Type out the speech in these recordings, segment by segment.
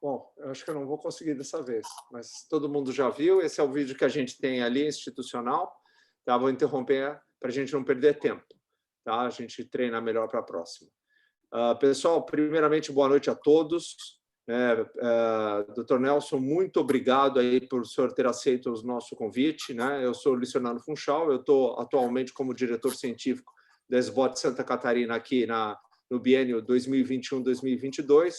Bom, eu acho que eu não vou conseguir dessa vez, mas todo mundo já viu. Esse é o vídeo que a gente tem ali, institucional. Tá? Vou interromper para a gente não perder tempo. Tá? A gente treina melhor para a próxima. Pessoal, primeiramente, boa noite a todos. Dr. Nelson, muito obrigado aí por o senhor ter aceito o nosso convite. Né? Eu sou o Luciano Funchal, eu estou atualmente como diretor científico da SBOT Santa Catarina aqui no biênio 2021-2022,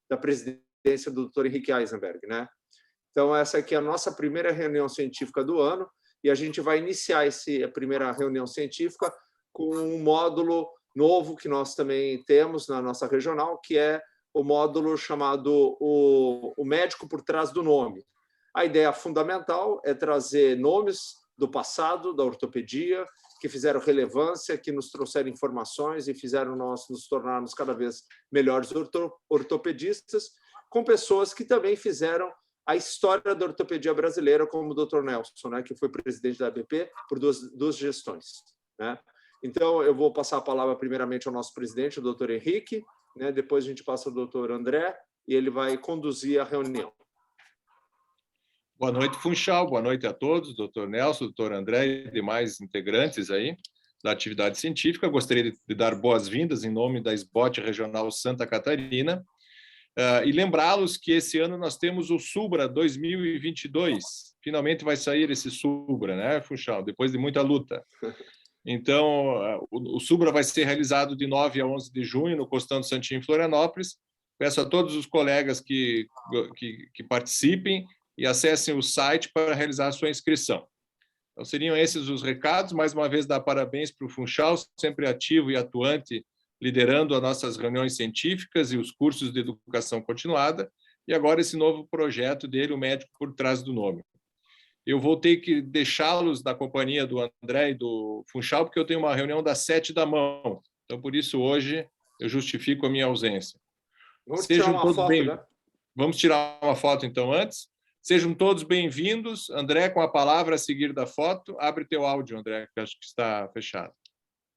da presidência do Dr. Henrique Eisenberg. Né? Então, essa aqui é a nossa primeira reunião científica do ano e a gente vai iniciar a primeira reunião científica com um módulo novo que nós também temos na nossa regional, que é o módulo chamado o médico por trás do nome. A ideia fundamental é trazer nomes do passado, da ortopedia, que fizeram relevância, que nos trouxeram informações e fizeram nós nos tornarmos cada vez melhores ortopedistas, com pessoas que também fizeram a história da ortopedia brasileira, como o Dr. Nelson, né, que foi presidente da ABP por duas gestões. Né? Então, eu vou passar a palavra primeiramente ao nosso presidente, o Dr. Henrique, né? Depois a gente passa ao Dr. André, e ele vai conduzir a reunião. Boa noite, Funchal. Boa noite a todos, Dr. Nelson, Dr. André e demais integrantes aí da atividade científica. Gostaria de dar boas-vindas em nome da SBOT Regional Santa Catarina e lembrá-los que esse ano nós temos o SUBRA 2022. Finalmente vai sair esse SUBRA, né, Funchal? Depois de muita luta. Então, o SUBRA vai ser realizado de 9 a 11 de junho no Costão do Santinho, em Florianópolis. Peço a todos os colegas que participem e acessem o site para realizar a sua inscrição. Então, seriam esses os recados. Mais uma vez, dar parabéns para o Funchal, sempre ativo e atuante, liderando as nossas reuniões científicas e os cursos de educação continuada. E agora esse novo projeto dele, o médico por trás do nome. Eu vou ter que deixá-los da companhia do André e do Funchal, porque eu tenho uma reunião das 7 da manhã. Então, por isso, hoje, eu justifico a minha ausência. Vamos tirar uma foto, né? Vamos tirar uma foto, então, antes. Sejam todos bem-vindos. André, com a palavra a seguir da foto. Abre teu áudio, André, que acho que está fechado.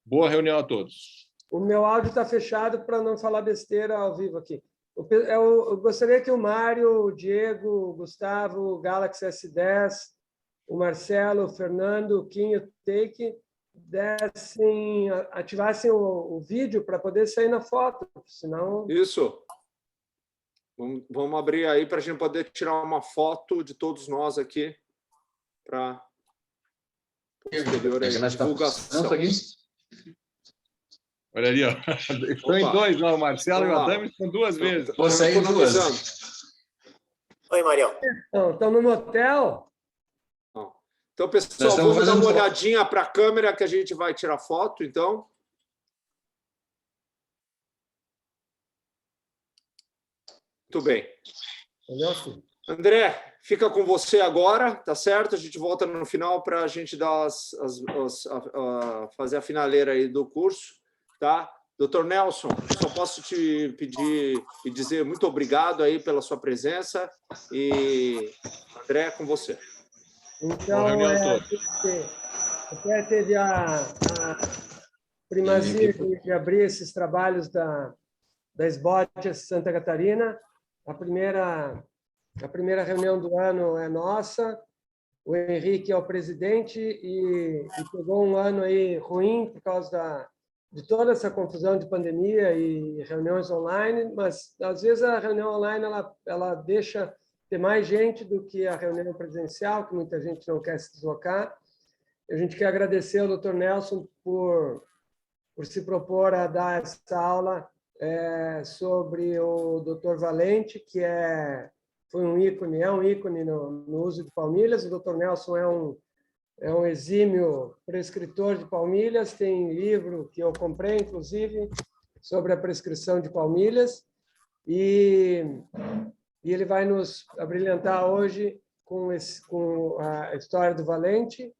Boa reunião a todos. O meu áudio está fechado para não falar besteira ao vivo aqui. Eu gostaria que o Mário, o Diego, o Gustavo, o Galaxy S10, o Marcelo, o Fernando, o Kim e o Take ativassem o vídeo para poder sair na foto, senão... Isso. Vamos abrir aí para a gente poder tirar uma foto de todos nós aqui para posterior divulgação. Olha ali, ó. Estão em dois, não, o Marcelo e o Adame estão duas vezes. Vou sair duas. Oi, Marião. Estão no motel? Então, pessoal, vamos dar uma olhadinha para a câmera que a gente vai tirar foto, então. Muito bem. André, fica com você agora, tá certo? A gente volta no final para a gente dar fazer a finaleira aí do curso, tá? Dr. Nelson, só posso te pedir e dizer muito obrigado aí pela sua presença e André, com você. Então, até teve a primazia de abrir esses trabalhos da SBOT Santa Catarina. A primeira reunião do ano é nossa. O Henrique é o presidente e pegou um ano aí ruim por causa de toda essa confusão de pandemia e reuniões online, mas às vezes a reunião online ela deixa ter mais gente do que a reunião presencial, que muita gente não quer se deslocar. A gente quer agradecer ao Dr. Nelson por se propor a dar essa aula sobre o Dr. Valente, que foi um ícone, é um ícone no uso de palmilhas. O Dr. Nelson é um exímio prescritor de palmilhas, tem livro que eu comprei, inclusive, sobre a prescrição de palmilhas, e ele vai nos abrilhantar hoje com a história do Valente.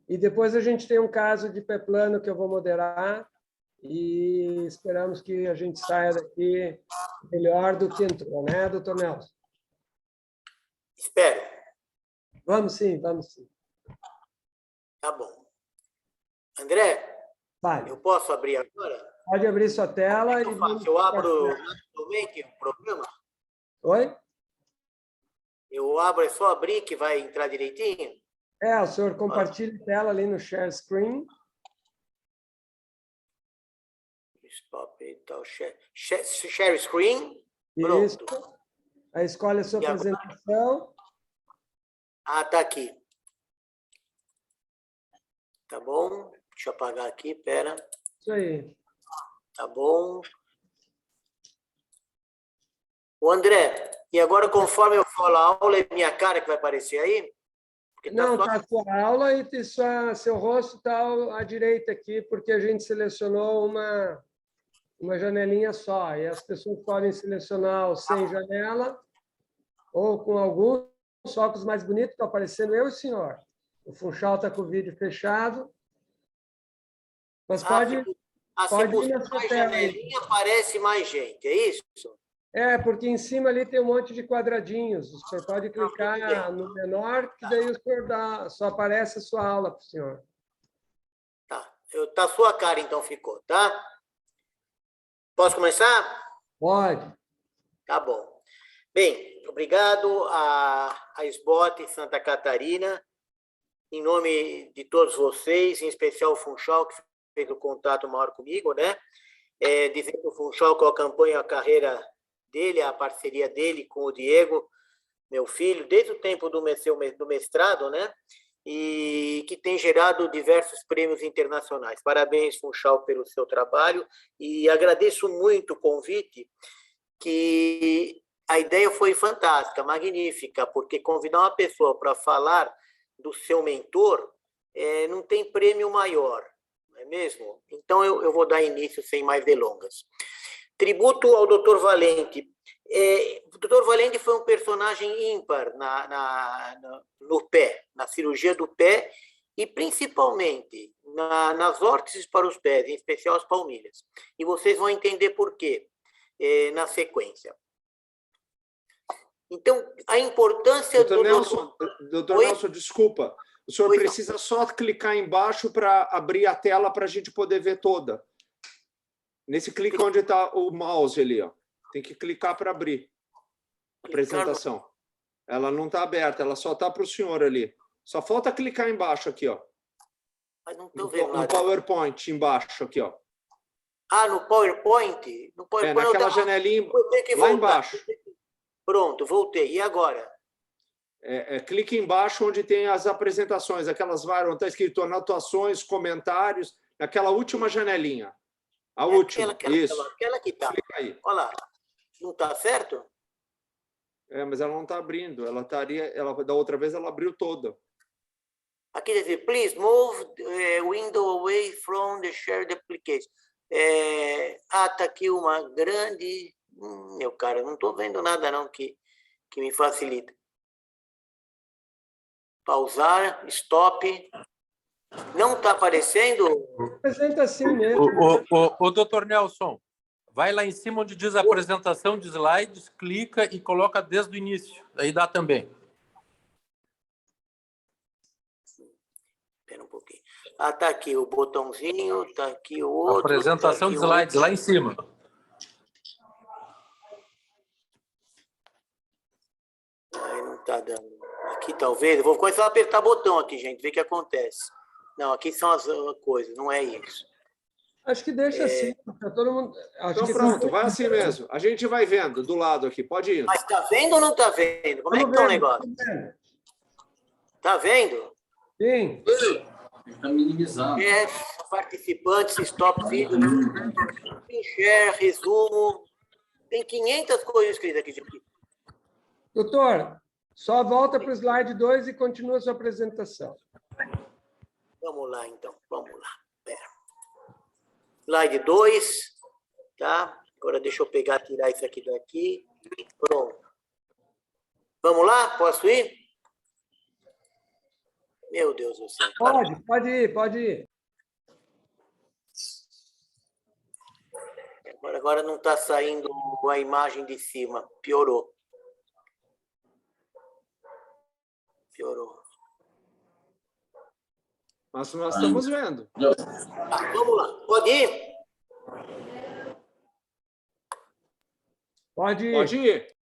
E depois a gente tem um caso de pé plano que eu vou moderar e esperamos que a gente saia daqui melhor do que entrou, né, doutor Nelson? Espero. Vamos sim, vamos sim. Tá bom. André, Vale. Eu posso abrir agora? Pode abrir sua tela. Eu abro no Make o programa? Oi? Eu abro, é só abrir que vai entrar direitinho? O senhor compartilha tela ali no share screen. Stop, então, share screen. Isso. Pronto. Aí escolhe a sua E agora? apresentação. Ah, tá aqui. Tá bom. Deixa eu apagar aqui, pera. Isso aí. Tá bom. O André, e agora conforme eu falo a aula, é minha cara que vai aparecer aí? Porque Não, só... tá a sua aula e seu rosto está à direita aqui, porque a gente selecionou uma janelinha só. E as pessoas podem selecionar o sem janela ou com algum, só com os mais bonitos. Estão aparecendo eu e o senhor. O Funchal está com o vídeo fechado. Mas pode ir na sua mais tela. janelinha, aparece mais gente, é isso? Porque em cima ali tem um monte de quadradinhos. O senhor pode clicar no menor, que daí o senhor só aparece a sua aula para o senhor. Tá a sua cara, então, ficou, tá? Posso começar? Pode. Tá bom. Bem, obrigado à SBOT Santa Catarina, em nome de todos vocês, em especial o Funchal, que fez o contato maior comigo, né? Dizendo que o Funchal, que eu acompanho a carreira dele, a parceria dele com o Diego, meu filho, desde o tempo do mestrado, né? E que tem gerado diversos prêmios internacionais. Parabéns, Funchal, pelo seu trabalho, e agradeço muito o convite, que a ideia foi fantástica, magnífica, porque convidar uma pessoa para falar do seu mentor não tem prêmio maior, não é mesmo? Então, eu vou dar início sem mais delongas. Tributo ao Dr. Valente. O Dr. Valente foi um personagem ímpar no pé, na cirurgia do pé, e principalmente nas órteses para os pés, em especial as palmilhas. E vocês vão entender por quê na sequência. Então, a importância Doutor Nelson, desculpa. O senhor precisa só clicar embaixo para abrir a tela para a gente poder ver toda. Nesse clique onde está o mouse ali, ó. Tem que clicar para abrir a apresentação. Ela não está aberta, ela só está para o senhor ali. Só falta clicar embaixo aqui, ó. Mas não estou vendo nada. No PowerPoint, embaixo aqui, ó. Ah, no PowerPoint? No PowerPoint naquela janelinha lá embaixo. Pronto, voltei. E agora? Clique embaixo onde tem as apresentações, aquelas várias, onde está escrito anotações, comentários, naquela última janelinha. A última, isso. Aquela que está. Clica aí. Olha lá. Não está certo? Mas ela não está abrindo. Da outra vez ela abriu toda. Aqui diz assim, please move window away from the shared application. Tá aqui uma grande... meu cara, não estou vendo nada não que me facilita. Pausar, stop. Não está aparecendo? Apresenta assim mesmo. O doutor Nelson, vai lá em cima onde diz apresentação de slides, clica e coloca desde o início. Aí dá também. Espera um pouquinho. Tá aqui o botãozinho, tá aqui o outro. Apresentação de slides, lá em cima. Não tá dando. Aqui talvez. Eu vou começar a apertar botão aqui, gente, ver o que acontece. Não, aqui são as coisas, não é isso. Acho que deixa assim. Todo mundo... Então pronto, vai assim mesmo. A gente vai vendo do lado aqui. Pode ir. Mas tá vendo ou não tá vendo? Como é que tá o negócio? Tá vendo? Sim. Está minimizado. Participantes, stop vídeo, share, resumo. Tem 500 coisas escritas aqui. Doutor, só volta para o slide 2 e continua a sua apresentação. Vamos lá, então. Vamos lá. Pera. Slide 2. Tá? Agora deixa eu tirar isso aqui daqui. Pronto. Vamos lá? Posso ir? Meu Deus do céu. Pode ir. Agora não está saindo a imagem de cima. Piorou. Mas nós estamos vendo. Vamos lá. Pode ir? Pode ir.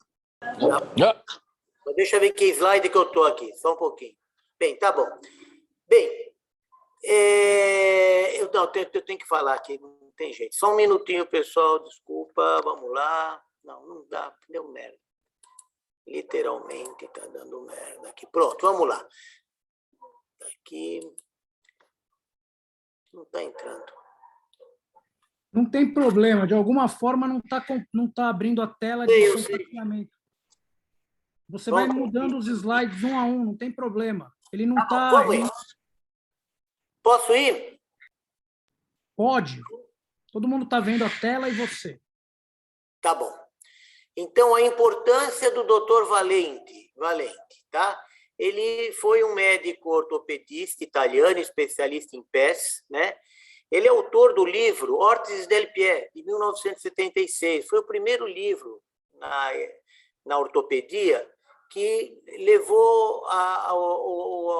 Deixa eu ver que slide que eu estou aqui, só um pouquinho. Bem, tá bom. Bem, eu tenho que falar aqui, não tem jeito. Só um minutinho, pessoal, desculpa, vamos lá. Não dá, deu merda. Literalmente está dando merda aqui. Pronto, vamos lá. Aqui. Não está entrando. Não tem problema, de alguma forma não tá abrindo a tela de compartilhamento. Você vai mudando os slides um a um, não tem problema. Ele não está... Posso ir? Pode. Todo mundo está vendo a tela e você. Tá bom. Então, a importância do Dr. Valente, tá? Ele foi um médico ortopedista italiano, especialista em pés, né? Ele é autor do livro Órteses del Pied, de 1976. Foi o primeiro livro na ortopedia que levou a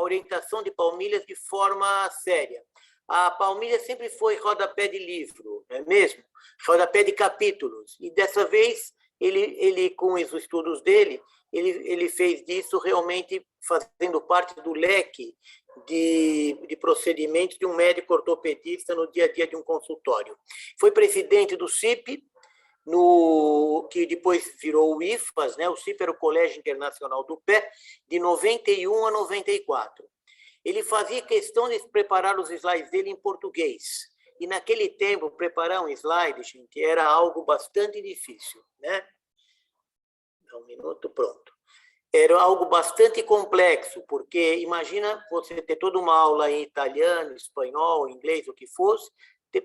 orientação de palmilhas de forma séria. A palmilha sempre foi rodapé de livro, não é mesmo? Rodapé de capítulos. E dessa vez, ele com os estudos dele, ele fez disso realmente fazendo parte do leque de procedimentos de um médico ortopedista no dia a dia de um consultório. Foi presidente do CIP, que depois virou o IFAS, né? O CIP era o Colégio Internacional do Pé, de 91 a 94. Ele fazia questão de preparar os slides dele em português. E naquele tempo, preparar um slide, gente, era algo bastante difícil, né? Dá um minuto, pronto. Era algo bastante complexo, porque imagina você ter toda uma aula em italiano, espanhol, inglês, o que fosse,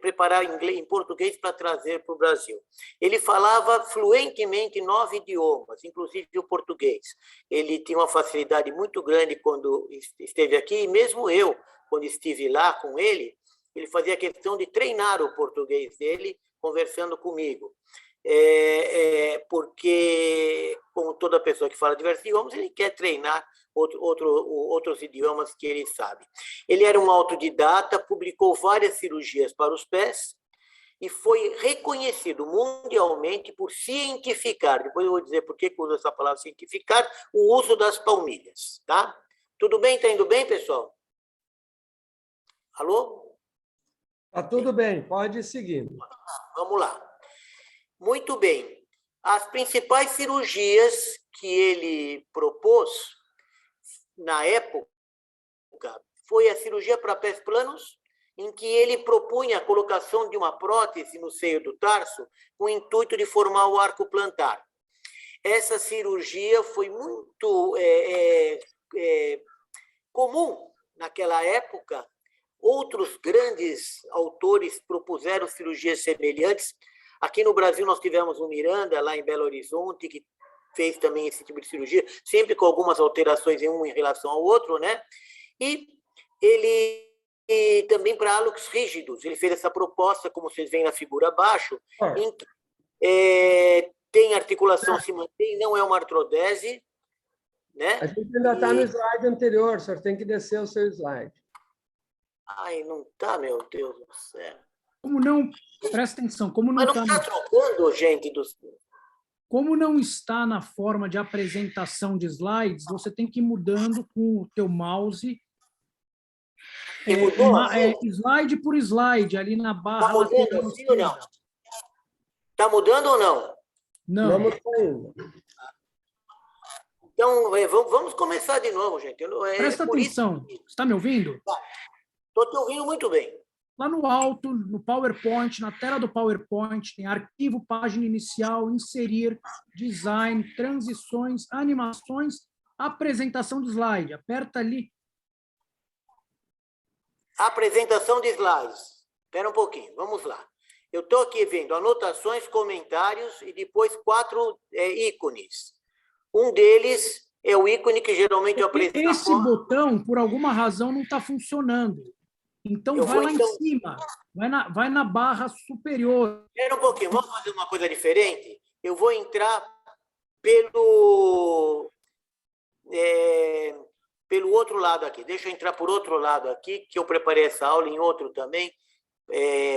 preparar em português para trazer para o Brasil. Ele falava fluentemente 9 idiomas, inclusive o português. Ele tinha uma facilidade muito grande quando esteve aqui, e mesmo eu, quando estive lá com ele, ele fazia questão de treinar o português dele, conversando comigo. Porque, como toda pessoa que fala diversos idiomas, ele quer treinar outros idiomas que ele sabe. Ele era um autodidata, publicou várias cirurgias para os pés e foi reconhecido mundialmente por cientificar, depois eu vou dizer por que uso essa palavra cientificar, o uso das palmilhas. Tá? Tudo bem? Está indo bem, pessoal? Alô? Está tudo bem, pode seguir. Vamos lá. Muito bem. As principais cirurgias que ele propôs na época foi a cirurgia para pés planos, em que ele propunha a colocação de uma prótese no seio do tarso com o intuito de formar o arco plantar. Essa cirurgia foi muito comum naquela época. Outros grandes autores propuseram cirurgias semelhantes. Aqui no Brasil nós tivemos o Miranda, lá em Belo Horizonte, que fez também esse tipo de cirurgia, sempre com algumas alterações em um em relação ao outro, né? E ele também para hálux rígidos, ele fez essa proposta, como vocês veem na figura abaixo, em que tem articulação se mantém, não é uma artrodese, né? A gente ainda está no slide anterior, o senhor tem que descer o seu slide. Ai, não está, meu Deus do céu. Como não? Presta atenção, como não está... Mas não está trocando, gente, Como não está na forma de apresentação de slides, você tem que ir mudando com o teu mouse, slide por slide, ali na barra. Está mudando assim ou não? Está mudando ou não? Não. Vamos ainda. Então, vamos começar de novo, gente. Presta atenção. Você está me ouvindo? Estou te ouvindo muito bem. Lá no alto, no PowerPoint, na tela do PowerPoint, tem arquivo, página inicial, inserir, design, transições, animações, apresentação de slide. Aperta ali. Apresentação de slides. Espera um pouquinho, vamos lá. Eu estou aqui vendo anotações, comentários e depois 4 ícones. Um deles é o ícone que geralmente eu apresento. Esse botão, por alguma razão, não está funcionando. Então, vai lá em cima, vai na barra superior. Espera um pouquinho, vamos fazer uma coisa diferente? Eu vou entrar pelo outro lado aqui. Deixa eu entrar por outro lado aqui, que eu preparei essa aula em outro também,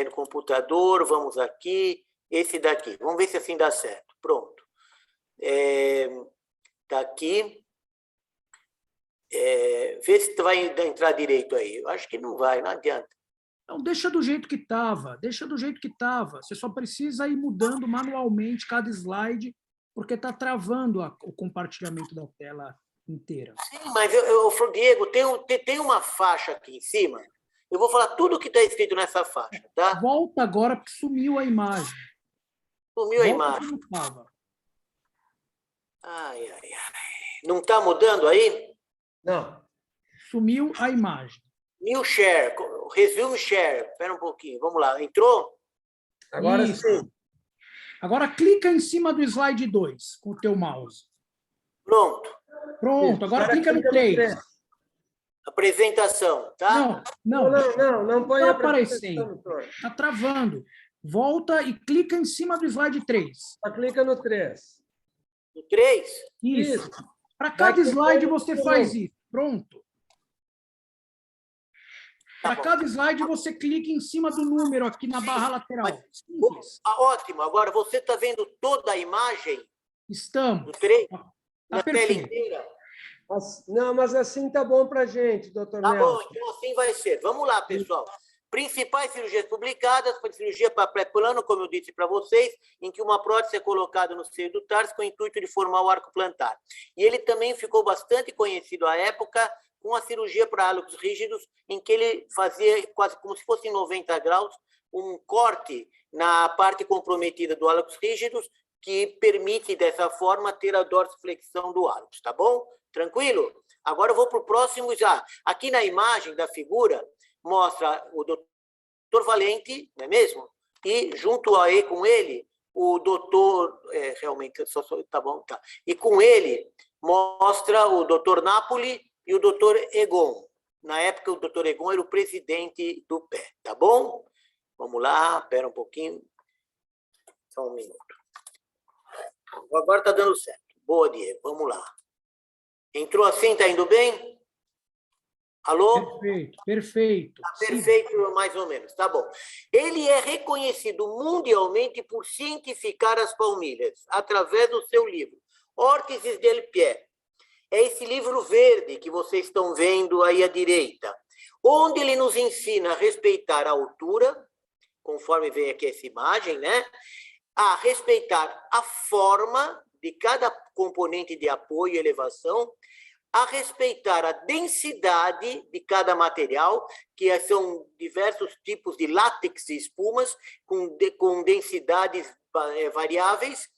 no computador. Vamos aqui, esse daqui. Vamos ver se assim dá certo. Pronto. Está aqui. Vê se vai entrar direito aí. Eu acho que não vai, não adianta. Então, deixa do jeito que estava, deixa do jeito que estava. Você só precisa ir mudando manualmente cada slide, porque está travando o compartilhamento da tela inteira. Sim, mas, Diego, tem uma faixa aqui em cima. Eu vou falar tudo o que está escrito nessa faixa, tá? Volta agora, porque sumiu a imagem. Sumiu a Volta imagem. como estava. Ai, ai, ai. Não está mudando aí? Não. Sumiu a imagem. New share, resume share. Espera um pouquinho, vamos lá. Entrou? Agora Isso. sim. Agora clica em cima do slide 2 com o teu mouse. Pronto. Pronto, agora clica no 3. Apresentação, tá? Não põe Tá a aparecendo. apresentação, doutor. Está travando. Volta e clica em cima do slide 3. Só clica no 3. No 3? Isso. Para cada slide você faz isso. Pronto. Tá Para bom. cada slide você clica em cima do número aqui na barra lateral. Simples. Ótimo. Agora, você está vendo toda a imagem do Estamos. 3? Tá Na tela perfeito. inteira? Mas assim tá bom para gente, doutor Tá Nelson. bom, então assim vai ser. Vamos lá, pessoal. Principais cirurgias publicadas, foi cirurgia para pré-plano, como eu disse para vocês, em que uma prótese é colocada no seio do tarso com o intuito de formar o arco plantar. E ele também ficou bastante conhecido à época com a cirurgia para hálux rígidos, em que ele fazia quase como se fosse em 90 graus, um corte na parte comprometida do hálux rígidos, que permite, dessa forma, ter a dorsiflexão do hálux, tá bom? Tranquilo? Agora eu vou para o próximo já. Aqui na imagem da figura, mostra o doutor Valente, não é mesmo? E junto aí com ele, o doutor... realmente, tá bom, tá. E com ele, mostra o doutor Napoli e o doutor Egon. Na época, o doutor Egon era o presidente do pé, tá bom? Vamos lá, espera um pouquinho. Só um minuto. Agora está dando certo. Boa, Diego, vamos lá. Entrou assim, está indo bem? Alô? Perfeito, perfeito. Tá perfeito, mais ou menos, tá bom. Ele é reconhecido mundialmente por cientificar as palmilhas, através do seu livro, Órteses del Pie. É esse livro verde que vocês estão vendo aí à direita, onde ele nos ensina a respeitar a altura, conforme vem aqui essa imagem, né? A respeitar a forma de cada componente de apoio e elevação, a respeitar a densidade de cada material, que são diversos tipos de látex e espumas, com densidades variáveis,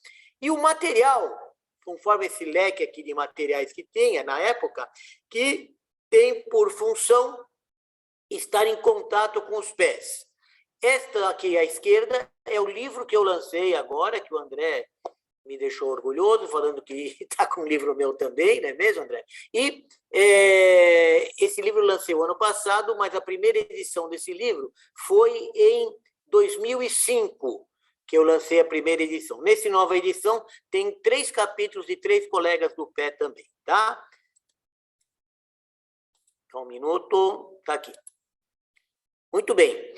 e o material, conforme esse leque aqui de materiais que tinha na época, que tem por função estar em contato com os pés. Esta aqui à esquerda é o livro que eu lancei agora, que o André me deixou orgulhoso, falando que está com um livro meu também, não é mesmo, André? E esse livro eu lancei o ano passado, mas a primeira edição desse livro foi em 2005, que eu lancei a primeira edição. Nessa nova edição, tem 3 capítulos de 3 colegas do pé também, tá? Só um minuto, está aqui. Muito bem.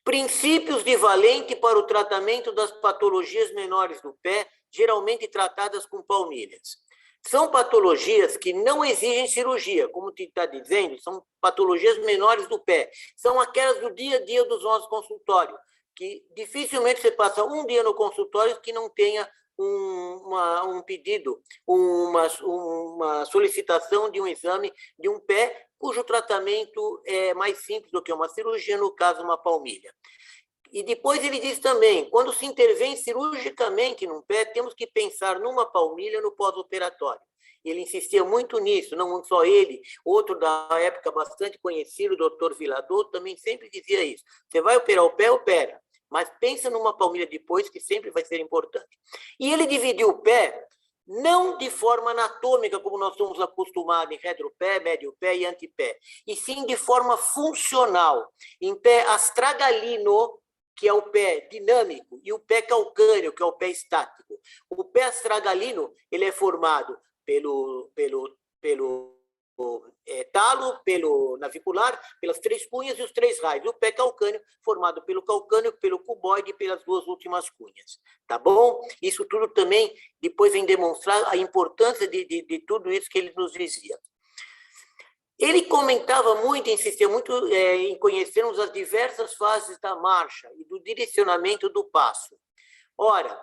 Princípios de Valente para o tratamento das patologias menores do pé, geralmente tratadas com palmilhas. São patologias que não exigem cirurgia, como tu está dizendo, são patologias menores do pé. São aquelas do dia a dia dos nossos consultórios, que dificilmente você passa um dia no consultório que não tenha um pedido, uma solicitação de um exame de um pé, cujo tratamento é mais simples do que uma cirurgia, no caso, uma palmilha. E depois ele diz também, quando se intervém cirurgicamente num pé, temos que pensar numa palmilha no pós-operatório. Ele insistia muito nisso, não só ele, outro da época bastante conhecido, o doutor Vilador, também sempre dizia isso. Você vai operar o pé, opera, mas pensa numa palmilha depois, que sempre vai ser importante. E ele dividiu o pé não de forma anatômica, como nós estamos acostumados em retropé, médio pé e antepé, e sim de forma funcional, em pé astragalino, que é o pé dinâmico, e o pé calcâneo, que é o pé estático. O pé astragalino, ele é formado pelo talo, pelo navicular, pelas 3 cunhas e os 3 raios. O pé calcâneo, formado pelo calcâneo, pelo cuboide e pelas 2 últimas cunhas. Tá bom? Isso tudo também depois vem demonstrar a importância de tudo isso que ele nos dizia. Ele comentava muito, insistia muito em conhecermos as diversas fases da marcha e do direcionamento do passo. Ora,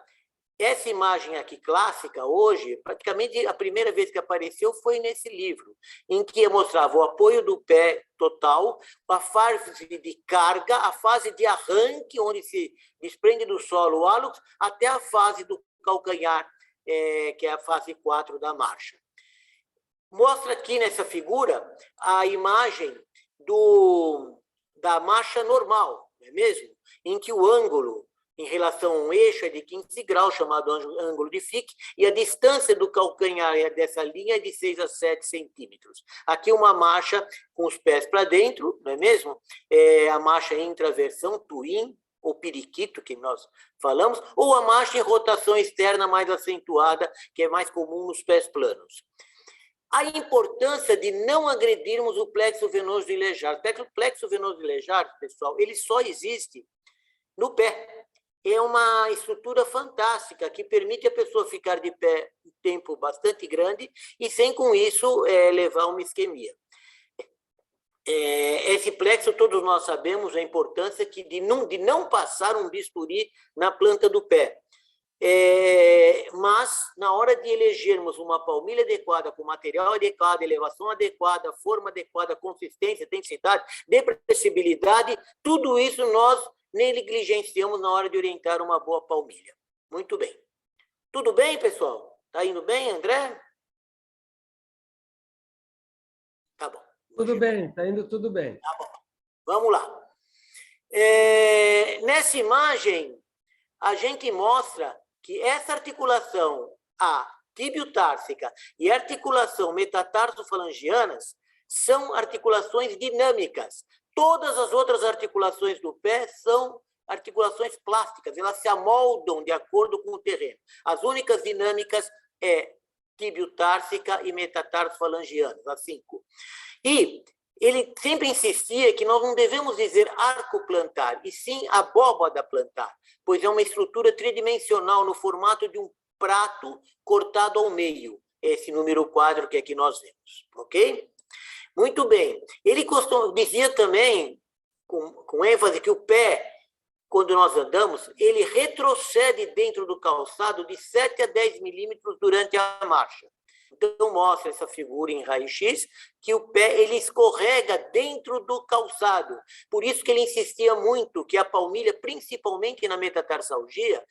essa imagem aqui clássica, hoje, praticamente a primeira vez que apareceu foi nesse livro, em que mostrava o apoio do pé total, a fase de carga, a fase de arranque, onde se desprende do solo o hálux, até a fase do calcanhar, que é a fase 4 da marcha. Mostra aqui nessa figura a imagem da marcha normal, não é mesmo? Em que o ângulo em relação a um eixo é de 15 graus, chamado ângulo de Fick, e a distância do calcanhar dessa linha é de 6 a 7 centímetros. Aqui uma marcha com os pés para dentro, não é mesmo? A marcha em intraversão, twin, ou periquito, que nós falamos, ou a marcha em rotação externa mais acentuada, que é mais comum nos pés planos. A importância de não agredirmos o plexo venoso ilejar. O plexo venoso ilejar, pessoal, ele só existe no pé. É uma estrutura fantástica que permite a pessoa ficar de pé um tempo bastante grande e sem, com isso, levar uma isquemia. Esse plexo, todos nós sabemos a importância de não passar um bisturi na planta do pé. Mas, na hora de elegermos uma palmilha adequada, com material adequado, elevação adequada, forma adequada, consistência, densidade, depressibilidade, tudo isso nós negligenciamos na hora de orientar uma boa palmilha. Muito bem. Tudo bem, pessoal? Está indo bem, André? Tá bom. Tudo bem, está indo tudo bem. Tá bom. Vamos lá. Nessa imagem, a gente mostra que essa articulação, a tibiotársica e a articulação metatarsofalangianas, são articulações dinâmicas. Todas as outras articulações do pé são articulações plásticas, elas se amoldam de acordo com o terreno. As únicas dinâmicas é tibiotársica e metatarsofalangianas, as 5. E ele sempre insistia que nós não devemos dizer arco plantar, e sim abóbada plantar, pois é uma estrutura tridimensional no formato de um prato cortado ao meio. Esse número quadro que aqui nós vemos, ok? Muito bem. Ele dizia também, com ênfase, que o pé, quando nós andamos, ele retrocede dentro do calçado de 7 a 10 milímetros durante a marcha. Então, mostra essa figura em raio-x, que o pé ele escorrega dentro do calçado. Por isso que ele insistia muito que a palmilha, principalmente na metatarsalgia,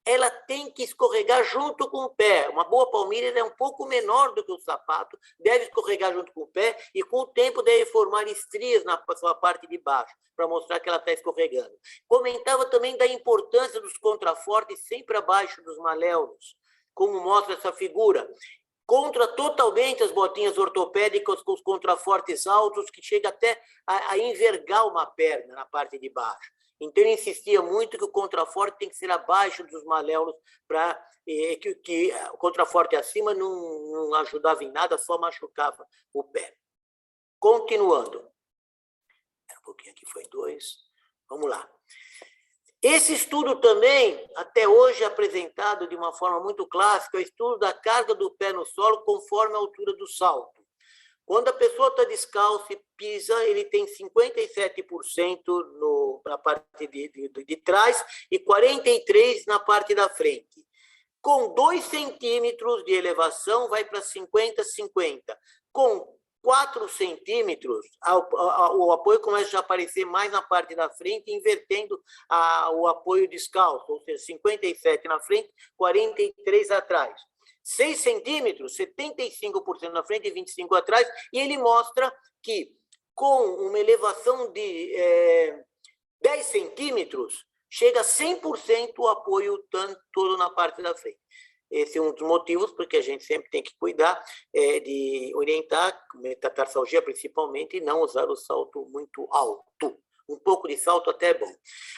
ela tem que escorregar junto com o pé. Uma boa palmilha é um pouco menor do que o sapato, deve escorregar junto com o pé e, com o tempo, deve formar estrias na sua parte de baixo, para mostrar que ela está escorregando. Comentava também da importância dos contrafortes sempre abaixo dos maléolos, como mostra essa figura. Contra totalmente as botinhas ortopédicas com os contrafortes altos, que chega até a envergar uma perna na parte de baixo. Então, ele insistia muito que o contraforte tem que ser abaixo dos maléolos, para que o contraforte acima não ajudava em nada, só machucava o pé. Continuando. Um pouquinho aqui, foi 2. Vamos lá. Esse estudo também, até hoje, é apresentado de uma forma muito clássica, é o estudo da carga do pé no solo conforme a altura do salto. Quando a pessoa está descalça e pisa, ele tem 57% na parte de trás e 43% na parte da frente. Com 2 centímetros de elevação, vai para 50-50. Com 4 centímetros, o apoio começa a aparecer mais na parte da frente, invertendo o apoio descalço, ou seja, 57 na frente, 43 atrás. 6 centímetros, 75% na frente e 25% atrás, e ele mostra que, com uma elevação de 10 centímetros, chega a 100% o apoio todo na parte da frente. Esse é um dos motivos porque a gente sempre tem que cuidar de orientar, metatarsalgia principalmente, e não usar o salto muito alto. Um pouco de salto até é bom.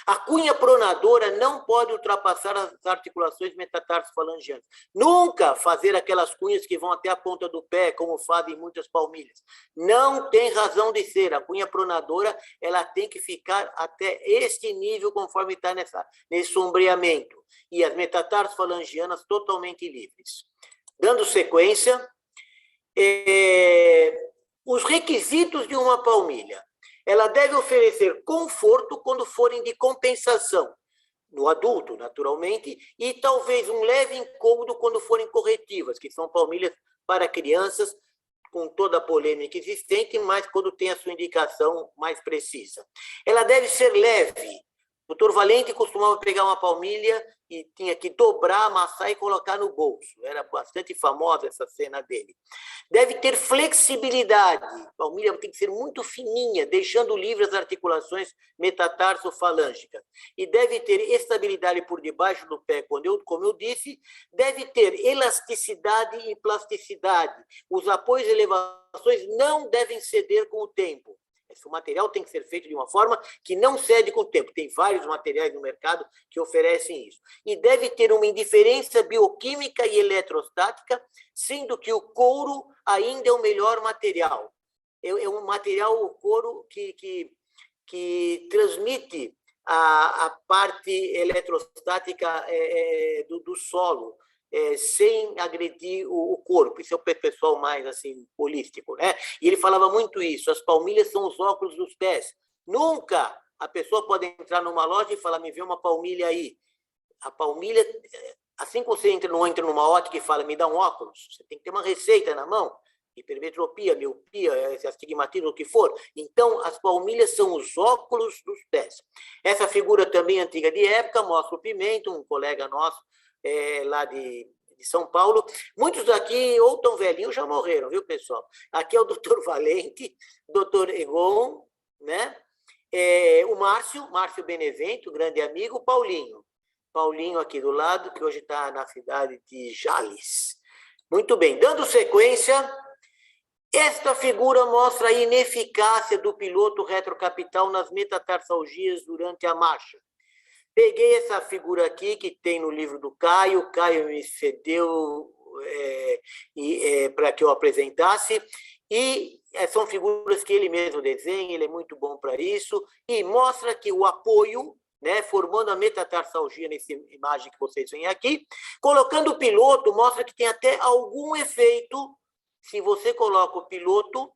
A cunha pronadora não pode ultrapassar as articulações metatarsofalangianas. Nunca fazer aquelas cunhas que vão até a ponta do pé, como fazem muitas palmilhas. Não tem razão de ser. A cunha pronadora ela tem que ficar até este nível, conforme está nesse sombreamento. E as metatarsofalangianas totalmente livres. Dando sequência, Os requisitos de uma palmilha. Ela deve oferecer conforto quando forem de compensação, no adulto, naturalmente, e talvez um leve incômodo quando forem corretivas, que são palmilhas para crianças, com toda a polêmica existente, mas quando tem a sua indicação mais precisa. Ela deve ser leve. O Dr. Valente costumava pegar uma palmilha e tinha que dobrar, amassar e colocar no bolso. Era bastante famosa essa cena dele. Deve ter flexibilidade. A palmilha tem que ser muito fininha, deixando livre as articulações metatarso-falângicas. E deve ter estabilidade por debaixo do pé, como eu disse. Deve ter elasticidade e plasticidade. Os apoios e elevações não devem ceder com o tempo. Esse material tem que ser feito de uma forma que não cede com o tempo. Tem vários materiais no mercado que oferecem isso. E deve ter uma indiferença bioquímica e eletrostática, sendo que o couro ainda é o melhor material. É um material, o couro, que transmite a parte eletrostática do solo, sem agredir o corpo. Isso é o pessoal mais assim, holístico, né? E ele falava muito isso, as palmilhas são os óculos dos pés. Nunca a pessoa pode entrar numa loja e falar, me vê uma palmilha aí. A palmilha, assim que você entra numa ótica e fala, me dá um óculos, você tem que ter uma receita na mão, hipermetropia, miopia, astigmatismo, o que for. Então, as palmilhas são os óculos dos pés. Essa figura também antiga de época mostra o Pimento, um colega nosso, lá de São Paulo. Muitos daqui, ou tão velhinhos, já morreram, viu, pessoal? Aqui é o Dr. Valente, Dr. Egon, né? O Márcio Benevento, grande amigo, o Paulinho aqui do lado, que hoje está na cidade de Jales. Muito bem, dando sequência, esta figura mostra a ineficácia do piloto retrocapital nas metatarsalgias durante a marcha. Peguei essa figura aqui, que tem no livro do Caio, o Caio me cedeu para que eu apresentasse, e são figuras que ele mesmo desenha, ele é muito bom para isso, e mostra que o apoio, né, formando a metatarsalgia nessa imagem que vocês veem aqui, colocando o piloto, mostra que tem até algum efeito, se você coloca o piloto,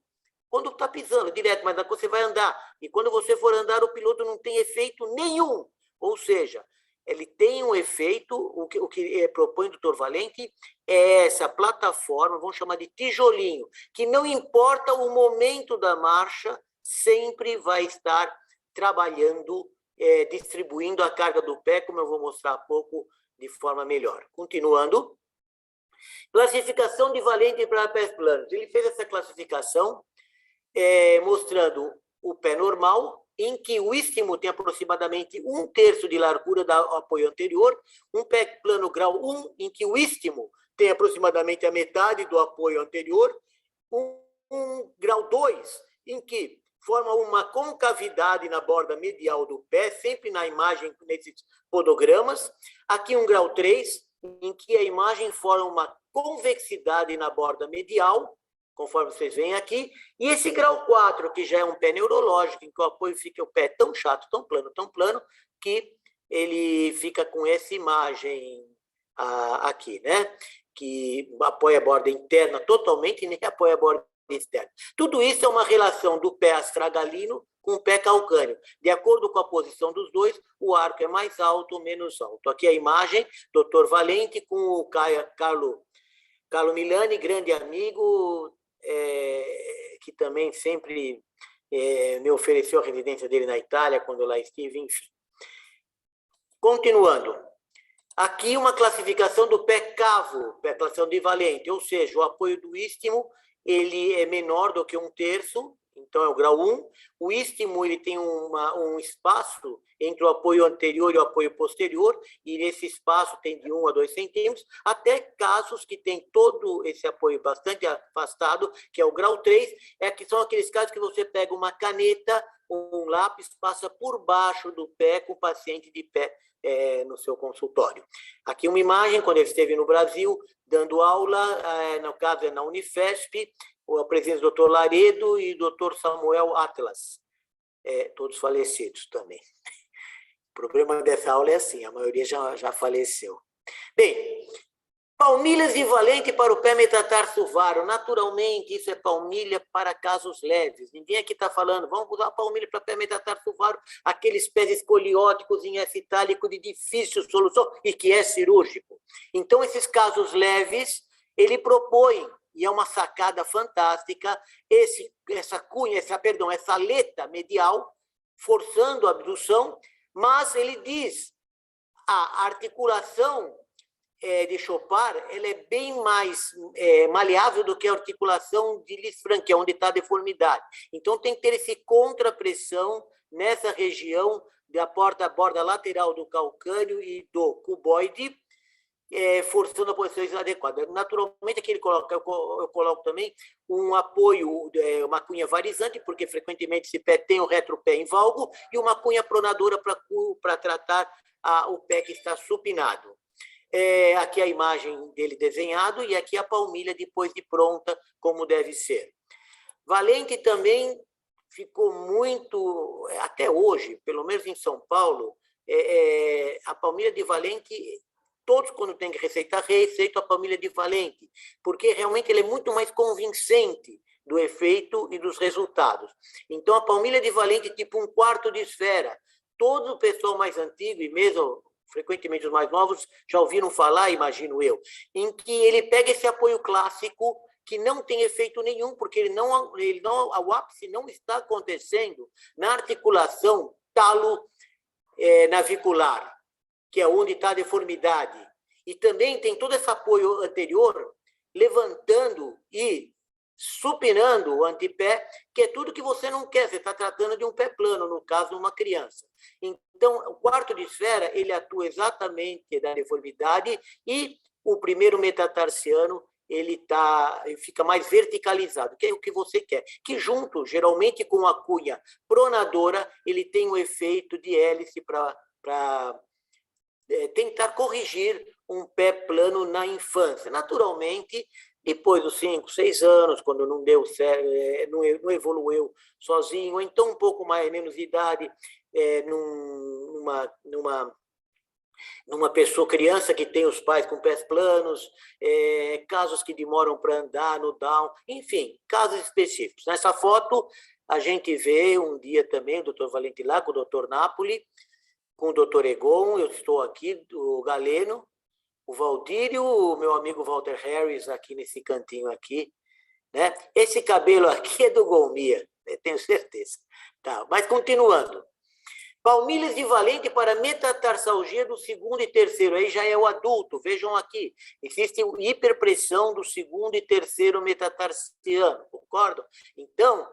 quando está pisando direto, mas você vai andar, e quando você for andar, o piloto não tem efeito nenhum. Ou seja, ele tem um efeito, o que propõe o Dr. Valente é essa plataforma, vamos chamar de tijolinho, que não importa o momento da marcha, sempre vai estar trabalhando, distribuindo a carga do pé, como eu vou mostrar há pouco, de forma melhor. Continuando. Classificação de Valente para pés planos. Ele fez essa classificação mostrando o pé normal, em que o istmo tem aproximadamente 1/3 de largura do apoio anterior, um pé plano grau 1, em que o istmo tem aproximadamente a metade do apoio anterior, um grau 2, em que forma uma concavidade na borda medial do pé, sempre na imagem, nesses podogramas. Aqui um grau 3, em que a imagem forma uma convexidade na borda medial, conforme vocês veem aqui, e esse grau 4, que já é um pé neurológico, em que o apoio fica o pé tão chato, tão plano, que ele fica com essa imagem aqui, né? Que apoia a borda interna totalmente e nem apoia a borda externa. Tudo isso é uma relação do pé astragalino com o pé calcâneo. De acordo com a posição dos dois, o arco é mais alto ou menos alto. Aqui a imagem, Dr. Valente com o Carlo Milani, grande amigo, que também sempre me ofereceu a residência dele na Itália, quando eu lá estive, enfim. Continuando. Aqui uma classificação do pé cavo, pé classificação de Valente, ou seja, o apoio do istmo ele é menor do que 1/3, então é o grau 1. O istmo ele tem um espaço entre o apoio anterior e o apoio posterior, e nesse espaço tem de 1 a 2 centímetros, até casos que tem todo esse apoio bastante afastado, que é o grau 3, que são aqueles casos que você pega uma caneta, um lápis, passa por baixo do pé com o paciente de pé no seu consultório. Aqui uma imagem, quando ele esteve no Brasil, dando aula, no caso é na Unifesp, a presença do Dr. Laredo e do Dr. Samuel Atlas, todos falecidos também. O problema dessa aula é assim, a maioria já faleceu. Bem, Palmilhas de valente para o pé metatarso varo. Naturalmente, isso é palmilha para casos leves. Ninguém aqui está falando, vamos usar palmilha para pé metatarso varo, aqueles pés escolióticos em F itálico de difícil solução e que é cirúrgico. Então, esses casos leves, ele propõe, e é uma sacada fantástica, essa aleta medial, forçando a abdução, mas ele diz, a articulação de Chopard, ela é bem mais maleável do que a articulação de Lisfranc, que é onde está a deformidade. Então, tem que ter esse contrapressão nessa região da borda lateral do calcâneo e do cuboide, forçando a posição adequada. Naturalmente, aqui eu coloco também um apoio, uma cunha varizante, porque frequentemente esse pé tem o retropé em valgo, e uma cunha pronadora para tratar o pé que está supinado. Aqui a imagem dele desenhado e aqui a palmilha depois de pronta, como deve ser. Valente também ficou muito, até hoje, pelo menos em São Paulo, a palmilha de Valente, todos quando tem que receitar, receitam a palmilha de Valente, porque realmente ele é muito mais convincente do efeito e dos resultados. Então, a palmilha de Valente, tipo 1/4 de esfera, todo o pessoal mais antigo, e mesmo frequentemente os mais novos, já ouviram falar, imagino eu, em que ele pega esse apoio clássico que não tem efeito nenhum, porque o ápice não está acontecendo na articulação talo-navicular, que é onde está a deformidade. E também tem todo esse apoio anterior, levantando e supinando o antepé, que é tudo que você não quer, você está tratando de um pé plano, no caso de uma criança. Então, o 1/4 de esfera, ele atua exatamente da deformidade, e o primeiro metatarsiano, ele fica mais verticalizado, que é o que você quer. Que junto, geralmente com a cunha pronadora, ele tem um efeito de hélice para tentar corrigir um pé plano na infância. Naturalmente, depois dos 5, 6 anos, quando não deu certo, não evoluiu sozinho, ou então um pouco menos de idade, numa pessoa, criança que tem os pais com pés planos, casos que demoram para andar no Down, enfim, casos específicos. Nessa foto, a gente vê um dia também o Dr. Valente lá, com o Dr. Napoli, com o Dr. Egon, eu estou aqui, o Galeno, o Valdir e o meu amigo Walter Harris aqui nesse cantinho aqui, né? Esse cabelo aqui é do Golmia, tenho certeza. Tá, mas continuando. Palmilhas de Valente para metatarsalgia do 2º e 3º, aí já é o adulto, vejam aqui, existe hiperpressão do 2º e 3º metatarsiano, concordam? Então,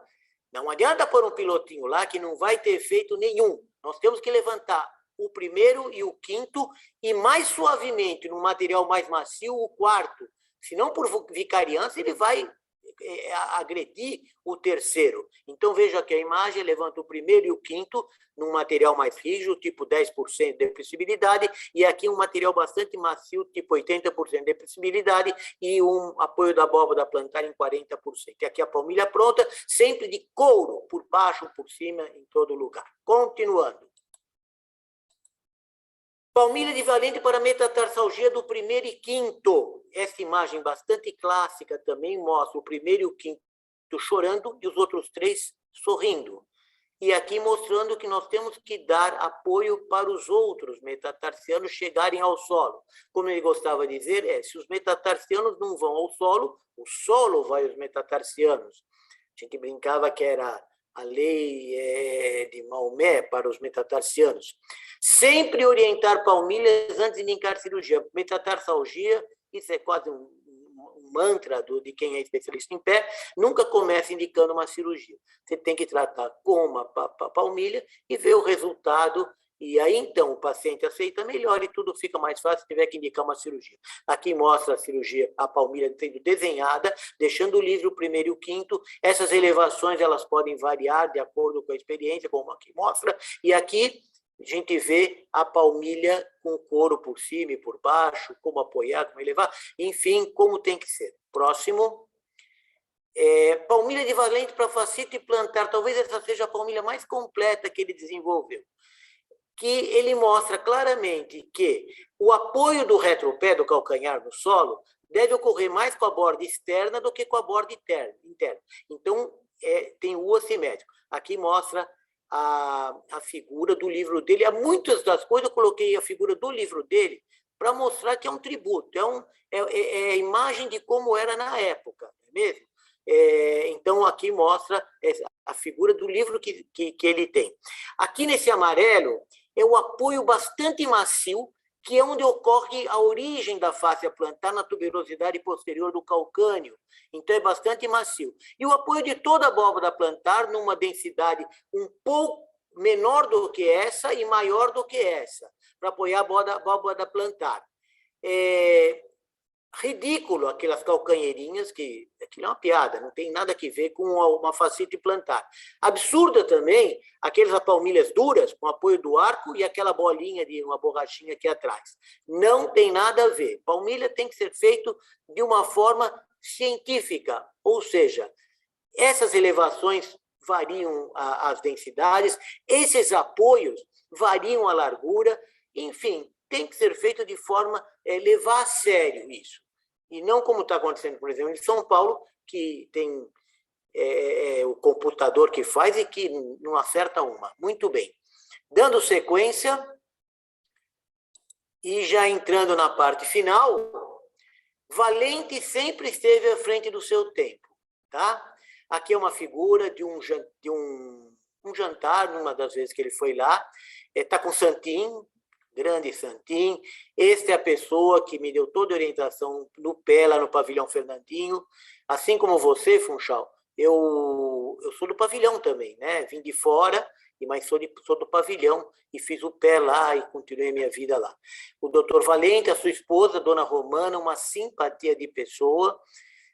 não adianta pôr um pilotinho lá que não vai ter efeito nenhum, nós temos que levantar o 1º e o 5º, e mais suavemente, no material mais macio, o 4º. Se não por vicariância, ele vai agredir o 3º. Então, veja aqui a imagem, levanta o 1º e o 5º, num material mais rígido, tipo 10% de depressibilidade, e aqui um material bastante macio, tipo 80% de depressibilidade, e um apoio da abóbada plantar em 40%. E aqui a palmilha pronta, sempre de couro, por baixo, por cima, em todo lugar. Continuando. Palmilha de Valente para metatarsalgia do 1º e 5º. Essa imagem bastante clássica também mostra o 1º e o 5º chorando e os outros 3 sorrindo. E aqui mostrando que nós temos que dar apoio para os outros metatarsianos chegarem ao solo. Como ele gostava de dizer, se os metatarsianos não vão ao solo, o solo vai aos metatarsianos. A gente brincava que era a lei de Maomé para os metatarsianos. Sempre orientar palmilhas antes de indicar cirurgia. Metatarsalgia, isso é quase um mantra de quem é especialista em pé, nunca comece indicando uma cirurgia. Você tem que tratar com uma palmilha e ver o resultado, e aí então o paciente aceita melhor e tudo fica mais fácil se tiver que indicar uma cirurgia. Aqui mostra a cirurgia, a palmilha sendo desenhada, deixando livre o 1º e o 5º. Essas elevações elas podem variar de acordo com a experiência, como aqui mostra, e aqui a gente vê a palmilha com o couro por cima e por baixo, como apoiar, como elevar, enfim, como tem que ser. Próximo. Palmilha de Valente para fascite plantar. Talvez essa seja a palmilha mais completa que ele desenvolveu. que ele mostra claramente que o apoio do retropé, do calcanhar no solo, deve ocorrer mais com a borda externa do que com a borda interna. Então, tem o U assimétrico. Aqui mostra a figura do livro dele. Há muitas das coisas, eu coloquei a figura do livro dele para mostrar que é um tributo, é a imagem de como era na época, não é mesmo? Então, aqui mostra a figura do livro que ele tem. Aqui, nesse amarelo, é o apoio bastante macio, que é onde ocorre a origem da fáscia plantar na tuberosidade posterior do calcânio. Então, é bastante macio. E o apoio de toda a abóbora plantar numa densidade um pouco menor do que essa e maior do que essa, para apoiar a abóbora plantar. Ridículo aquelas calcanheirinhas, que aquilo é uma piada, não tem nada a ver com uma fascite plantar. Absurda também aquelas palmilhas duras, com apoio do arco, e aquela bolinha de uma borrachinha aqui atrás. Não tem nada a ver. Palmilha tem que ser feito de uma forma científica, ou seja, essas elevações variam as densidades, esses apoios variam a largura, enfim, tem que ser feito de forma levar a sério isso. E não como está acontecendo, por exemplo, em São Paulo, que tem o computador que faz e que não acerta uma. Muito bem. Dando sequência, e já entrando na parte final, Valente sempre esteve à frente do seu tempo. Tá? Aqui é uma figura de um jantar, numa das vezes que ele foi lá, está com Santin, grande Santin. Esta é a pessoa que me deu toda a orientação no pé, lá no pavilhão Fernandinho. Assim como você, Funchal, eu sou do pavilhão também, né? Vim de fora, mas sou do pavilhão e fiz o pé lá e continuei a minha vida lá. O doutor Valente, a sua esposa, dona Romana, uma simpatia de pessoa.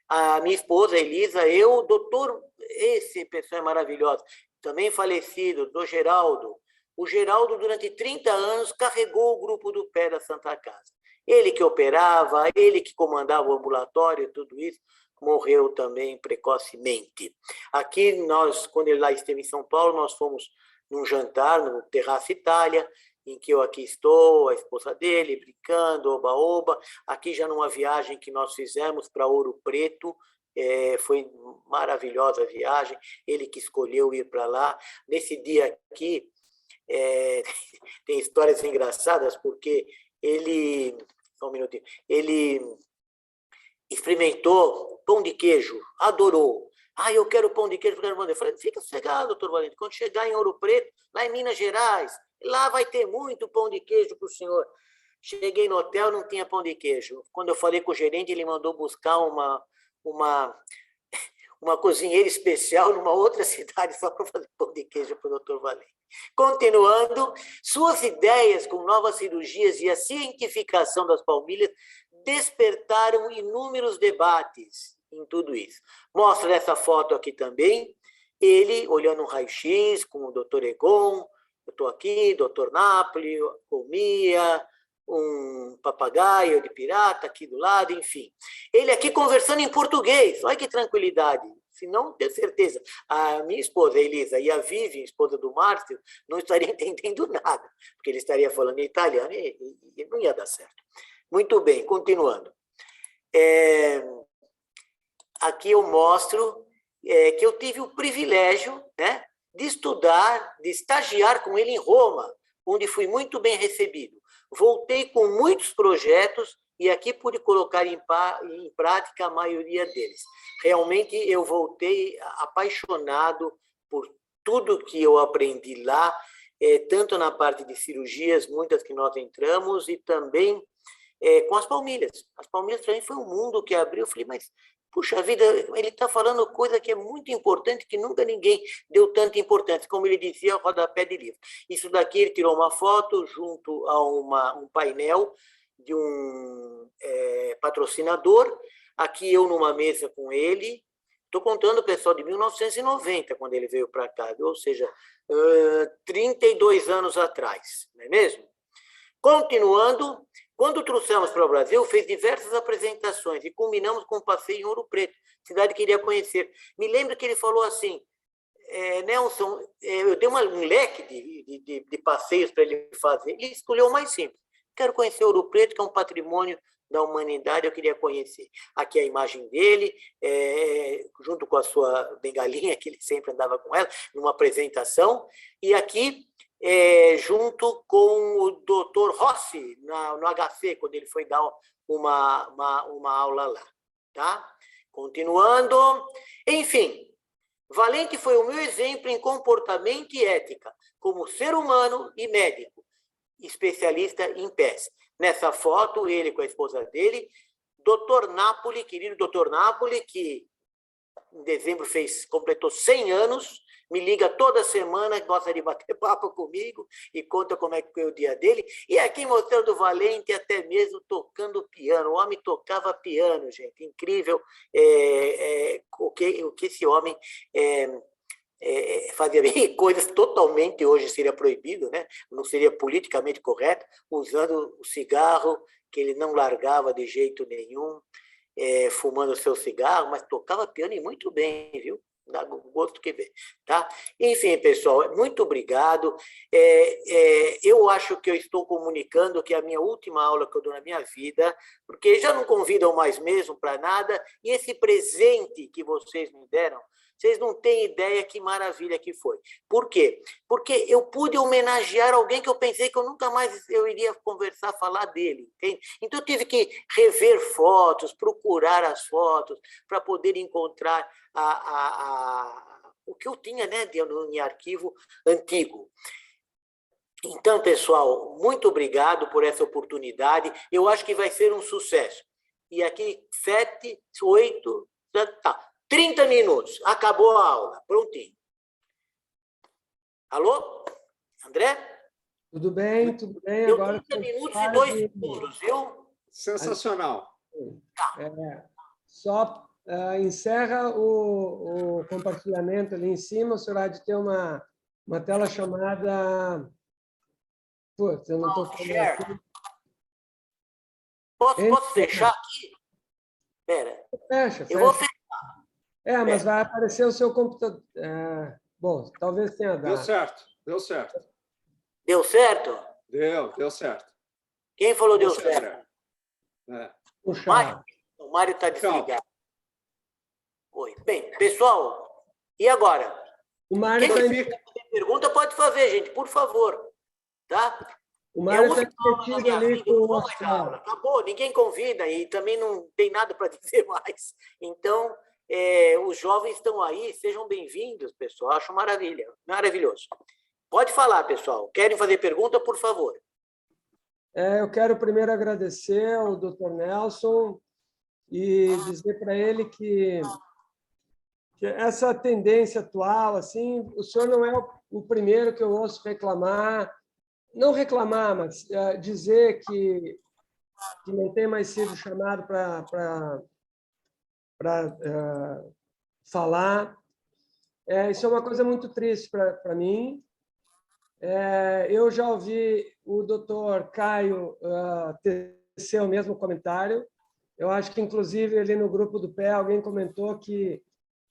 A minha esposa, Elisa, o doutor, esse pessoa é maravilhosa, também falecido, doutor Geraldo. O Geraldo, durante 30 anos, carregou o grupo do pé da Santa Casa. Ele que operava, ele que comandava o ambulatório, tudo isso, morreu também precocemente. Aqui, quando ele lá esteve em São Paulo, nós fomos num jantar no Terraço Itália, em que eu aqui estou, a esposa dele, brincando, oba-oba. Aqui já numa viagem que nós fizemos para Ouro Preto, foi maravilhosa a viagem, ele que escolheu ir para lá. Nesse dia aqui, tem histórias engraçadas, porque ele, só um minutinho, ele experimentou pão de queijo, adorou. Eu quero pão de queijo, eu falei, fica sossegado, doutor Valente, quando chegar em Ouro Preto, lá em Minas Gerais, lá vai ter muito pão de queijo para o senhor. Cheguei no hotel, não tinha pão de queijo. Quando eu falei com o gerente, ele mandou buscar uma cozinheira especial numa outra cidade só para fazer pão de queijo para o doutor Valente. Continuando, suas ideias com novas cirurgias e a cientificação das palmilhas despertaram inúmeros debates em tudo isso. Mostra essa foto aqui também, ele olhando um raio-x com o doutor Egon, eu estou aqui, doutor Napoli, comia, um papagaio de pirata aqui do lado, enfim. Ele aqui conversando em português, olha que tranquilidade. Se não, tenho certeza, a minha esposa, a Elisa, e a Vivi, esposa do Márcio, não estariam entendendo nada, porque ele estaria falando italiano e não ia dar certo. Muito bem, continuando. Aqui eu mostro que eu tive o privilégio, né, de estudar, de estagiar com ele em Roma, onde fui muito bem recebido. Voltei com muitos projetos e aqui pude colocar em prática a maioria deles. Realmente eu voltei apaixonado por tudo que eu aprendi lá, tanto na parte de cirurgias, muitas que nós entramos, e também com as palmilhas. As palmilhas para mim foi um mundo que abriu. Eu falei, mas, puxa vida, ele está falando coisa que é muito importante, que nunca ninguém deu tanta importância, como ele dizia, rodapé de livro. Isso daqui ele tirou uma foto junto a um painel de um patrocinador, aqui eu numa mesa com ele. Estou contando o pessoal de 1990, quando ele veio para cá, ou seja, 32 anos atrás, não é mesmo? Continuando, quando trouxemos para o Brasil, fez diversas apresentações e culminamos com um passeio em Ouro Preto, cidade que iria conhecer. Me lembro que ele falou assim, Nelson, eu dei um leque de passeios para ele fazer. Ele escolheu o mais simples. Quero conhecer Ouro Preto, que é um patrimônio da humanidade, eu queria conhecer. Aqui a imagem dele, junto com a sua bengalinha, que ele sempre andava com ela, numa apresentação. E aqui, junto com o Dr. Rossi, no HC, quando ele foi dar uma aula lá. Tá? Continuando. Enfim, Valente foi o meu exemplo em comportamento e ética, como ser humano e médico, especialista em pés. Nessa foto, ele com a esposa dele, Dr. Napoli, querido Dr. Napoli, que em dezembro completou 100 anos, me liga toda semana, gosta de bater papo comigo e conta como é que foi o dia dele. E aqui mostrando o Valente até mesmo tocando piano. O homem tocava piano, gente. Incrível o que esse homem fazia bem. Coisas totalmente hoje seria proibido, né? Não seria politicamente correto, usando o cigarro, que ele não largava de jeito nenhum, fumando o seu cigarro, mas tocava piano e muito bem, viu? Dá gosto que ver, tá? Enfim, pessoal, muito obrigado. Eu acho que eu estou comunicando que é a minha última aula que eu dou na minha vida, porque já não convidam mais mesmo para nada, e esse presente que vocês me deram, vocês não têm ideia que maravilha que foi. Por quê? Porque eu pude homenagear alguém que eu pensei que eu nunca mais eu iria conversar, falar dele. Entende? Então, eu tive que rever fotos, procurar as fotos, para poder encontrar o que eu tinha, né, em arquivo antigo. Então, pessoal, muito obrigado por essa oportunidade. Eu acho que vai ser um sucesso. E aqui, 7, 8, tá. 30 minutos, acabou a aula, prontinho. Alô? André? Tudo bem, tudo bem. Deu Agora 30 minutos e 2 segundos, viu? Sensacional. Só encerra o compartilhamento ali em cima, o senhor há de ter uma tela chamada... Putz, eu não estou falando. Posso fechar aqui? Espera. Fecha. Eu vou fechar. Mas vai aparecer o seu computador. Bom, talvez tenha dado. Deu certo, deu certo. Deu certo? Deu certo. Quem falou deu certo? O Mário está desligado. Oi. Bem, pessoal, e agora? O Mário Quem quiser fazer pergunta pode fazer, gente, por favor. Tá? O Mário está entretido ali com o Marcelo. Acabou, ninguém convida e também não tem nada para dizer mais. Então, os jovens estão aí, sejam bem-vindos, pessoal. Acho maravilhoso. Pode falar, pessoal. Querem fazer pergunta, por favor. Eu quero primeiro agradecer ao Dr. Nelson e dizer para ele que essa tendência atual, assim, o senhor não é o primeiro que eu ouço reclamar, não reclamar, mas dizer que não tem mais sido chamado para falar. Isso é uma coisa muito triste para mim. Eu já ouvi o doutor Caio tecer o mesmo comentário. Eu acho que, inclusive, ali no grupo do pé, alguém comentou que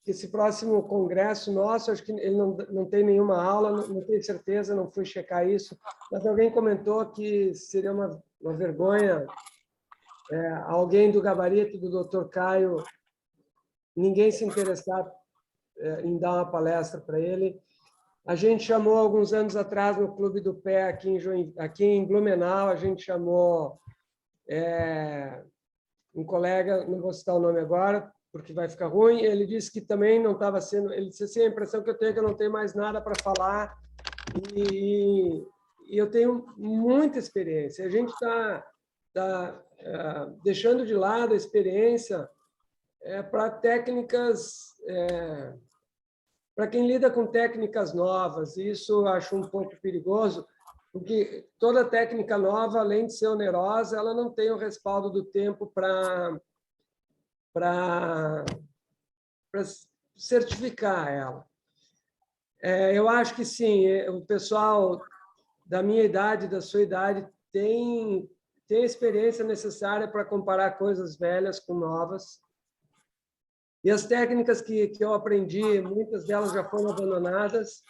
esse próximo congresso nosso, acho que ele não tem nenhuma aula, não tenho certeza, não fui checar isso, mas alguém comentou que seria uma vergonha alguém do gabarito do doutor Caio, ninguém se interessar em dar uma palestra para ele. A gente chamou, alguns anos atrás, no Clube do Pé, aqui em Blumenau, a gente chamou um colega, não vou citar o nome agora, porque vai ficar ruim, ele disse que também não estava sendo... Ele disse assim, a impressão que eu tenho é que eu não tenho mais nada para falar, e eu tenho muita experiência. A gente está deixando de lado a experiência para técnicas... para quem lida com técnicas novas, isso eu acho um pouco perigoso, porque toda técnica nova, além de ser onerosa, ela não tem o respaldo do tempo para certificar ela. Eu acho que sim, o pessoal da minha idade, da sua idade, tem a experiência necessária para comparar coisas velhas com novas. E as técnicas que eu aprendi, muitas delas já foram abandonadas,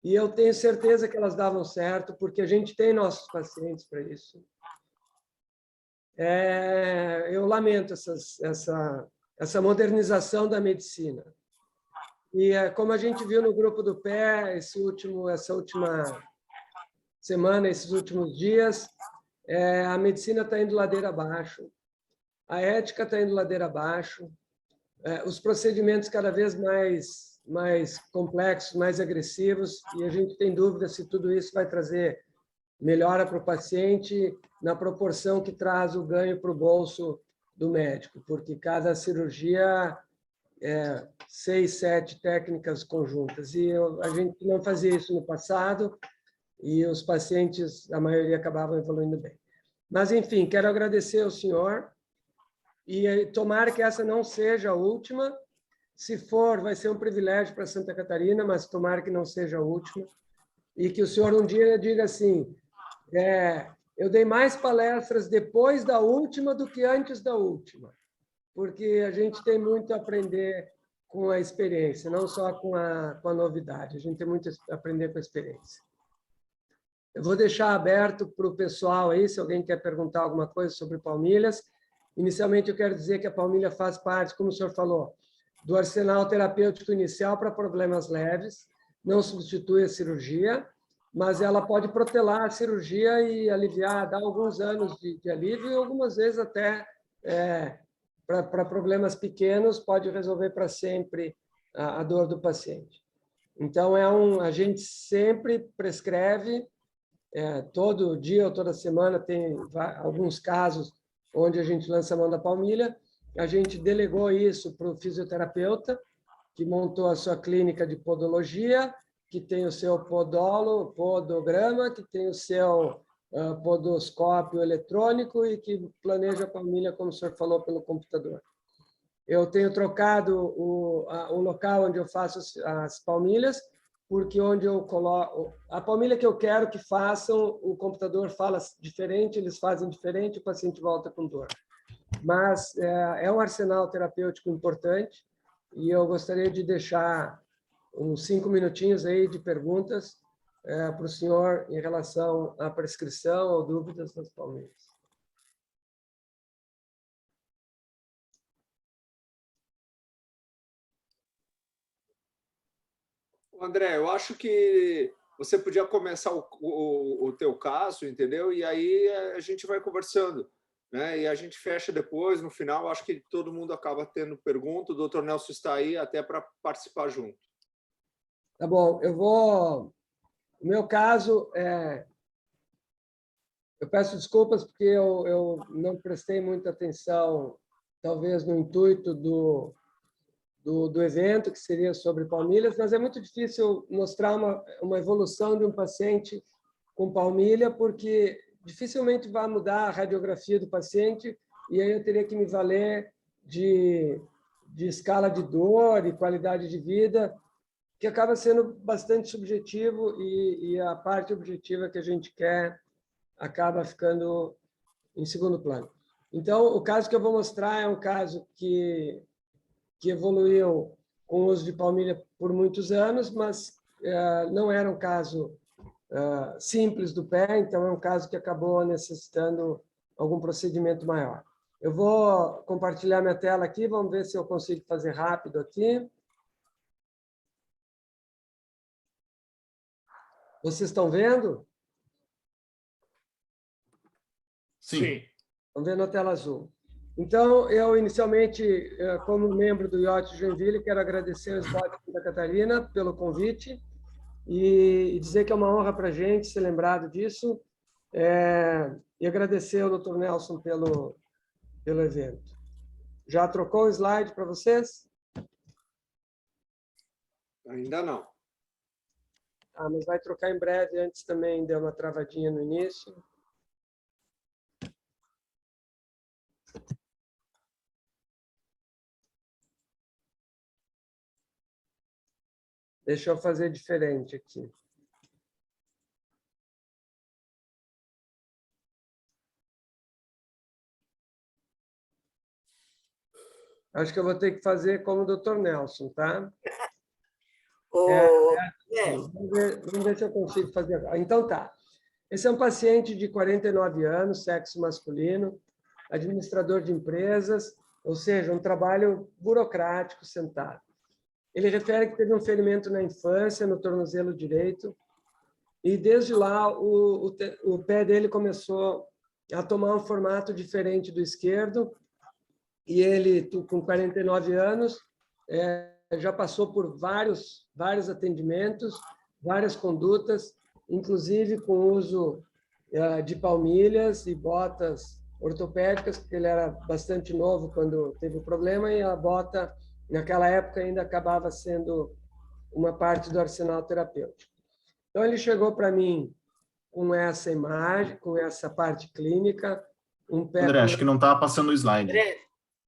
e eu tenho certeza que elas davam certo, porque a gente tem nossos pacientes para isso. Eu lamento essa modernização da medicina. E como a gente viu no grupo do pé, essa última semana, esses últimos dias, a medicina está indo ladeira abaixo, a ética está indo ladeira abaixo, os procedimentos cada vez mais complexos, mais agressivos, e a gente tem dúvida se tudo isso vai trazer melhora para o paciente na proporção que traz o ganho para o bolso do médico, porque cada cirurgia 6, 7 técnicas conjuntas, e a gente não fazia isso no passado, e os pacientes, a maioria, acabavam evoluindo bem. Mas, enfim, quero agradecer ao senhor, e tomara que essa não seja a última. Se for, vai ser um privilégio para Santa Catarina, mas tomara que não seja a última. E que o senhor um dia diga assim, eu dei mais palestras depois da última do que antes da última, porque a gente tem muito a aprender com a experiência, não só com a novidade. A gente tem muito a aprender com a experiência. Eu vou deixar aberto para o pessoal aí, se alguém quer perguntar alguma coisa sobre palmilhas. Inicialmente, eu quero dizer que a palmilha faz parte, como o senhor falou, do arsenal terapêutico inicial para problemas leves, não substitui a cirurgia, mas ela pode protelar a cirurgia e aliviar, dar alguns anos de alívio e algumas vezes até, para problemas pequenos, pode resolver para sempre a dor do paciente. Então, a gente sempre prescreve, todo dia ou toda semana, tem alguns casos onde a gente lança a mão da palmilha. A gente delegou isso para o fisioterapeuta, que montou a sua clínica de podologia, que tem o seu podograma, que tem o seu podoscópio eletrônico e que planeja a palmilha, como o senhor falou, pelo computador. Eu tenho trocado o local onde eu faço as palmilhas, porque onde eu coloco... A palmilha que eu quero que façam, o computador fala diferente, eles fazem diferente, o paciente volta com dor. Mas é um arsenal terapêutico importante e eu gostaria de deixar uns 5 minutinhos aí de perguntas para o senhor em relação à prescrição ou dúvidas das palmilhas. André, eu acho que você podia começar o teu caso, entendeu? E aí a gente vai conversando, né? E a gente fecha depois, no final, acho que todo mundo acaba tendo pergunta. O doutor Nelson está aí até para participar junto. Tá bom, o meu caso, eu peço desculpas porque eu não prestei muita atenção, talvez no intuito do evento, que seria sobre palmilhas, mas é muito difícil mostrar uma evolução de um paciente com palmilha, porque dificilmente vai mudar a radiografia do paciente, e aí eu teria que me valer de escala de dor e qualidade de vida, que acaba sendo bastante subjetivo, e a parte objetiva que a gente quer acaba ficando em segundo plano. Então, o caso que eu vou mostrar é um caso que evoluiu com o uso de palmilha por muitos anos, mas não era um caso simples do pé, então é um caso que acabou necessitando algum procedimento maior. Eu vou compartilhar minha tela aqui, vamos ver se eu consigo fazer rápido aqui. Vocês estão vendo? Sim. Estão vendo a tela azul. Então, eu, inicialmente, como membro do IOT Joinville, quero agradecer ao SBOT Santa Catarina pelo convite e dizer que é uma honra para a gente ser lembrado disso, e agradecer ao Dr. Nelson pelo evento. Já trocou o slide para vocês? Ainda não. Mas vai trocar em breve, antes também deu uma travadinha no início. Deixa eu fazer diferente aqui. Acho que eu vou ter que fazer como o Dr. Nelson, tá? Vamos ver se eu consigo fazer agora. Então, tá. Esse é um paciente de 49 anos, sexo masculino, administrador de empresas, ou seja, um trabalho burocrático, sentado. Ele refere que teve um ferimento na infância, no tornozelo direito, e desde lá o pé dele começou a tomar um formato diferente do esquerdo, e ele, com 49 anos, já passou por vários atendimentos, várias condutas, inclusive com o uso de palmilhas e botas ortopédicas, porque ele era bastante novo quando teve o problema, e a bota, naquela época, ainda acabava sendo uma parte do arsenal terapêutico. Então, ele chegou para mim com essa imagem, com essa parte clínica, um pé... André, acho que não está passando o slide.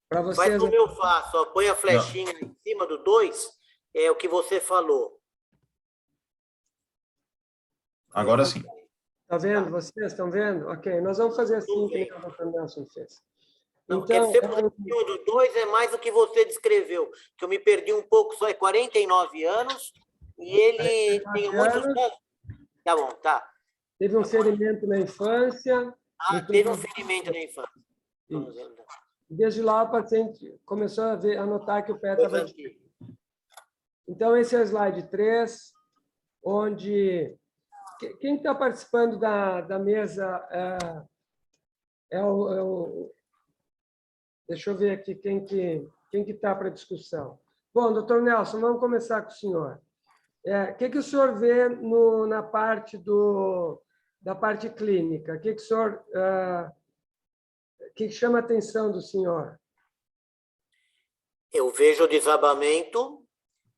Para vocês... Faz como eu faço, ó, põe a flechinha em cima do 2, é o que você falou. Agora sim. Está vendo? Vocês estão vendo? Ok, nós vamos fazer assim que o Dr. Nelson fez. Não, Então, quer ser positivo do 2 é mais do que você descreveu, que eu me perdi um pouco, só é 49 anos, e ele tem muitos... Tá bom, tá. Teve um ferimento na infância. Teve um ferimento na infância. Isso. Desde lá, o paciente começou a notar que o pé estava... Então, esse é o slide 3, onde... Quem está participando da mesa Deixa eu ver aqui quem que está para discussão. Bom, doutor Nelson, vamos começar com o senhor. O que o senhor vê na parte da parte clínica? O que o senhor... que chama a atenção do senhor? Eu vejo o desabamento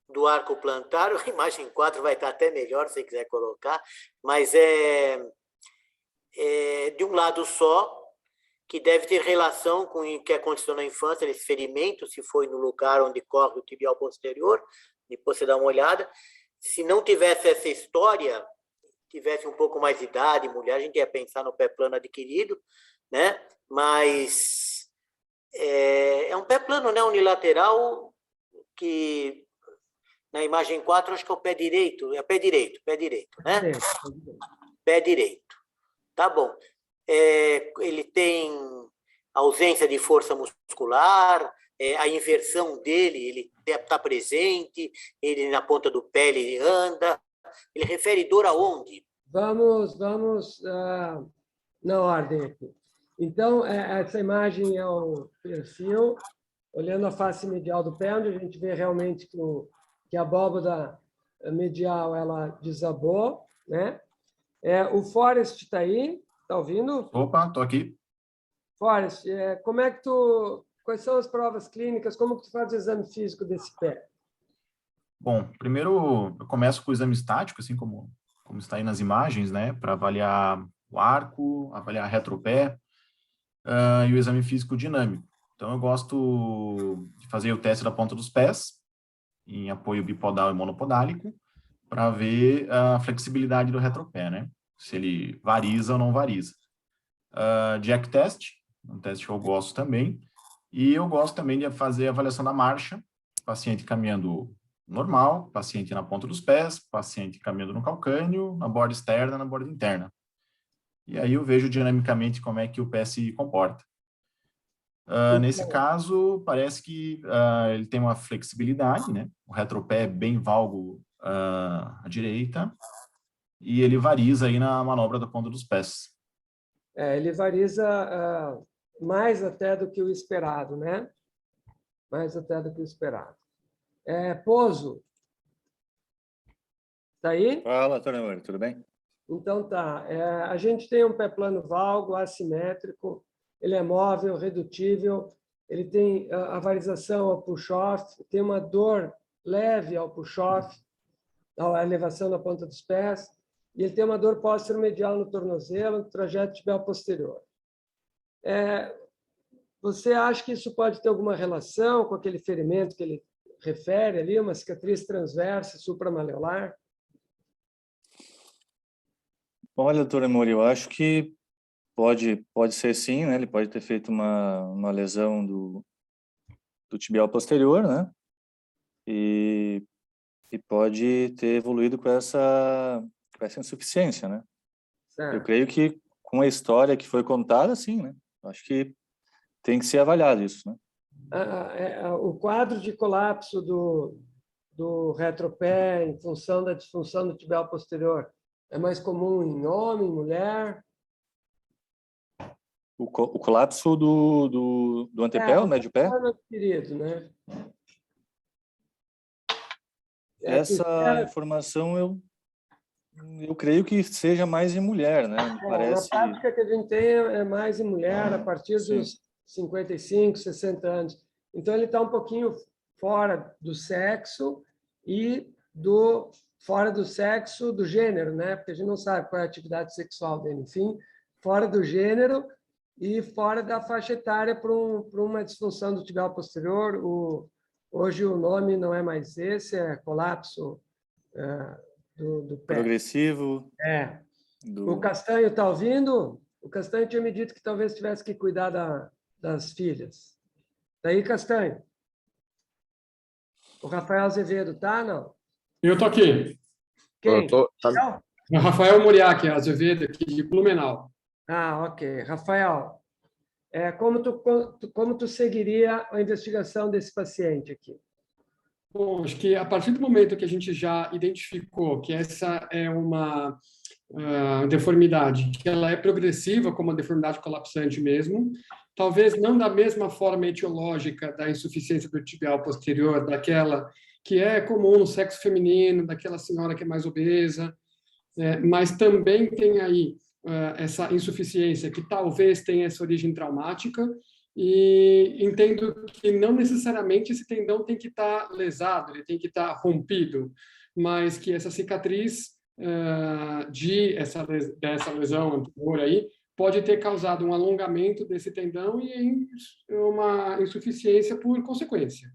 do arco plantar, a imagem 4 vai estar até melhor, se você quiser colocar, mas é de um lado só, que deve ter relação com o que aconteceu na infância, esse ferimento, se foi no lugar onde corre o tibial posterior, depois você dá uma olhada. Se não tivesse essa história, tivesse um pouco mais de idade, mulher, a gente ia pensar no pé plano adquirido, né? Mas é um pé plano, né? Unilateral, que na imagem 4, acho que é o pé direito, pé direito, né? Pé direito. Tá bom. Ele tem ausência de força muscular, a inversão dele, ele está presente, ele na ponta do pé, ele anda. Ele refere dor aonde? Vamos na ordem aqui. Então, essa imagem é o perfil, olhando a face medial do pé, onde a gente vê realmente que a abóbada medial ela desabou, né? O Forrest está aí, está ouvindo? Opa, estou aqui. Forrest, quais são as provas clínicas? Como que tu faz o exame físico desse pé? Bom, primeiro eu começo com o exame estático, assim como está aí nas imagens, né? Para avaliar o arco, avaliar retropé e o exame físico dinâmico. Então, eu gosto de fazer o teste da ponta dos pés, em apoio bipodal e monopodálico, para ver a flexibilidade do retropé, né? Se ele variza ou não variza. Jack test, um teste que eu gosto também. E eu gosto também de fazer a avaliação da marcha, paciente caminhando normal, paciente na ponta dos pés, paciente caminhando no calcâneo, na borda externa, na borda interna. E aí eu vejo dinamicamente como é que o pé se comporta. Nesse caso, parece que ele tem uma flexibilidade, né? O retropé é bem valgo à direita e ele variza aí na manobra da ponta dos pés. Ele variza mais até do que o esperado, né? Mais até do que o esperado. Pouso. Está aí? Fala, Antônio, tudo bem? Então tá. A gente tem um pé plano valgo, assimétrico, ele é móvel, redutível, ele tem a varização ao push-off, tem uma dor leve ao push-off, à elevação da ponta dos pés, e ele tem uma dor póstero-medial no tornozelo, no trajeto tibial posterior. Você acha que isso pode ter alguma relação com aquele ferimento que ele refere ali, uma cicatriz transversa supramaleolar? Olha, doutor Amor, eu acho que pode ser sim, né? Ele pode ter feito uma lesão do tibial posterior, né? E pode ter evoluído com essa insuficiência, né? Eu Certo. creio que com a história que foi contada, sim, né? Acho que tem que ser avaliado isso, né? O quadro de colapso do retropé em função da disfunção do tibial posterior é mais comum em homem, mulher? O colapso do antepé, o médio pé, Querido, né? essa informação eu creio que seja mais em mulher, né? Me Na parece. prática que a gente tem é mais em mulher a partir Sim. dos 55, 60 anos. Então, ele está um pouquinho fora do sexo e fora do sexo do gênero, né? Porque a gente não sabe qual é a atividade sexual dele. Enfim, fora do gênero e fora da faixa etária para uma disfunção do tibial posterior. Hoje o nome não é mais esse, é colapso do pé. Progressivo. O Castanho está ouvindo? O Castanho tinha me dito que talvez tivesse que cuidar das filhas. Está aí, Castanho? O Rafael Azevedo, tá? Não? Eu estou aqui. Quem? O Rafael Muriaque Azevedo, aqui de Blumenau. Ok. Rafael, como tu seguiria a investigação desse paciente aqui? Bom, acho que a partir do momento que a gente já identificou que essa é uma deformidade, que ela é progressiva, como a deformidade colapsante mesmo, talvez não da mesma forma etiológica da insuficiência do tibial posterior, daquela que é comum no sexo feminino, daquela senhora que é mais obesa, mas também tem aí essa insuficiência que talvez tenha essa origem traumática, e entendo que não necessariamente esse tendão tem que estar lesado, ele tem que estar rompido, mas que essa cicatriz dessa lesão anterior aí pode ter causado um alongamento desse tendão e uma insuficiência por consequência.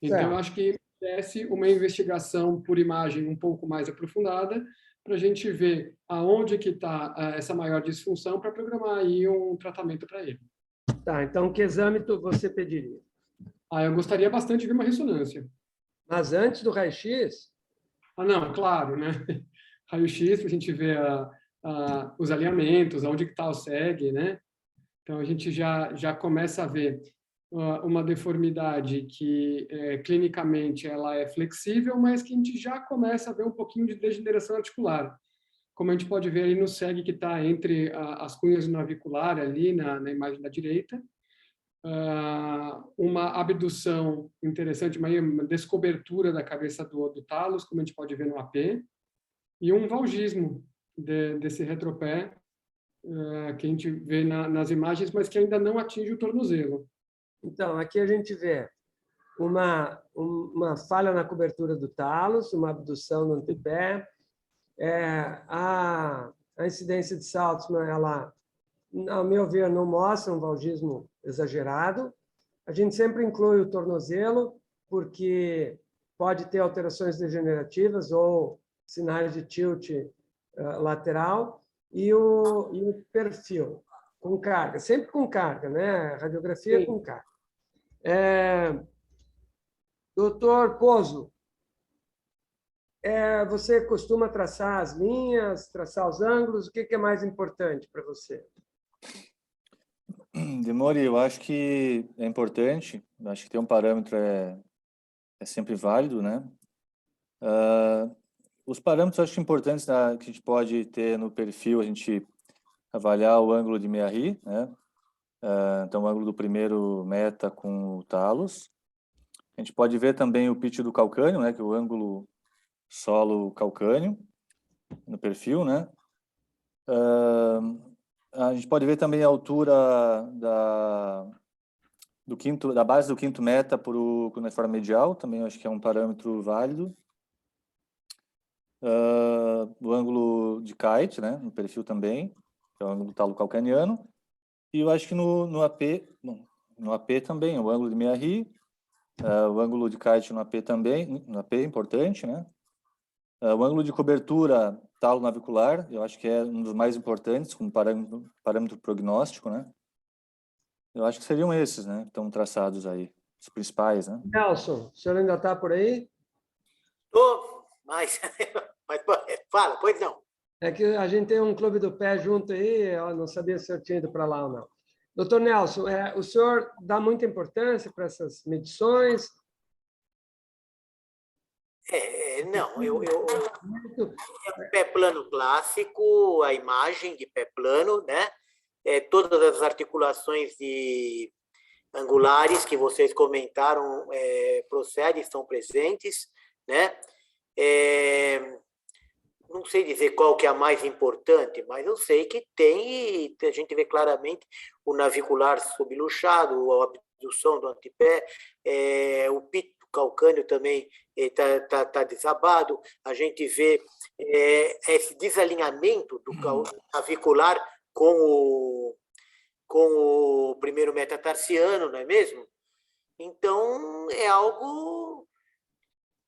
Então, eu acho que merece uma investigação por imagem um pouco mais aprofundada para a gente ver aonde que está essa maior disfunção para programar aí um tratamento para ele. Tá, então que exame você pediria? Eu gostaria bastante de ver uma ressonância. Mas antes do raio-x? Não, claro, né? Raio-x para a gente ver os alinhamentos, onde que está o SEG, né? Então, a gente já começa a ver uma deformidade que, clinicamente, ela é flexível, mas que a gente já começa a ver um pouquinho de degeneração articular. Como a gente pode ver aí no SEG que está entre as cunhas do navicular, ali na imagem da direita. Uma abdução interessante, uma descobertura da cabeça do talos, como a gente pode ver no AP, e um valgismo desse retropé, que a gente vê nas imagens, mas que ainda não atinge o tornozelo. Então, aqui a gente vê uma falha na cobertura do talos, uma abdução no antepé. A incidência de Saltzman, ela, ao meu ver, não mostra um valgismo exagerado. A gente sempre inclui o tornozelo, porque pode ter alterações degenerativas ou sinais de tilt lateral, e o perfil, com carga, sempre com carga, né? Radiografia com carga. Doutor Pozo, você costuma traçar as linhas, traçar os ângulos? O que é mais importante para você? Demore, eu acho que é importante. Acho que ter um parâmetro é sempre válido, né? Os parâmetros acho importantes que a gente pode ter no perfil, a gente avaliar o ângulo de Meharry, né? Então, o ângulo do primeiro meta com o talos. A gente pode ver também o pitch do calcâneo, né? Que é o ângulo solo calcâneo no perfil, né? A gente pode ver também a altura da base do quinto meta por o cuneiforme medial, também acho que é um parâmetro válido. O ângulo de kite, né? No perfil também, que é o ângulo do talo calcaniano. E eu acho que no AP também, o ângulo de Meharry, o ângulo de kite no AP também, no AP é importante, né? O ângulo de cobertura talo navicular, eu acho que é um dos mais importantes, como parâmetro prognóstico, né? Eu acho que seriam esses, né? Que estão traçados aí. os principais, né? Nelson, o senhor ainda está por aí? Tô, mas fala, pois não. É que a gente tem um clube do pé junto aí, eu não sabia se eu tinha ido para lá ou não. Doutor Nelson, o senhor dá muita importância para essas medições? Não, é um pé plano clássico, a imagem de pé plano, né? Todas as articulações angulares que vocês comentaram procedem, estão presentes, né? Não sei dizer qual que é a mais importante, mas eu sei que tem, e a gente vê claramente o navicular subluxado, a abdução do antepé, o pito calcâneo também está desabado, a gente vê esse desalinhamento do navicular com o primeiro metatarsiano, não é mesmo? Então, é algo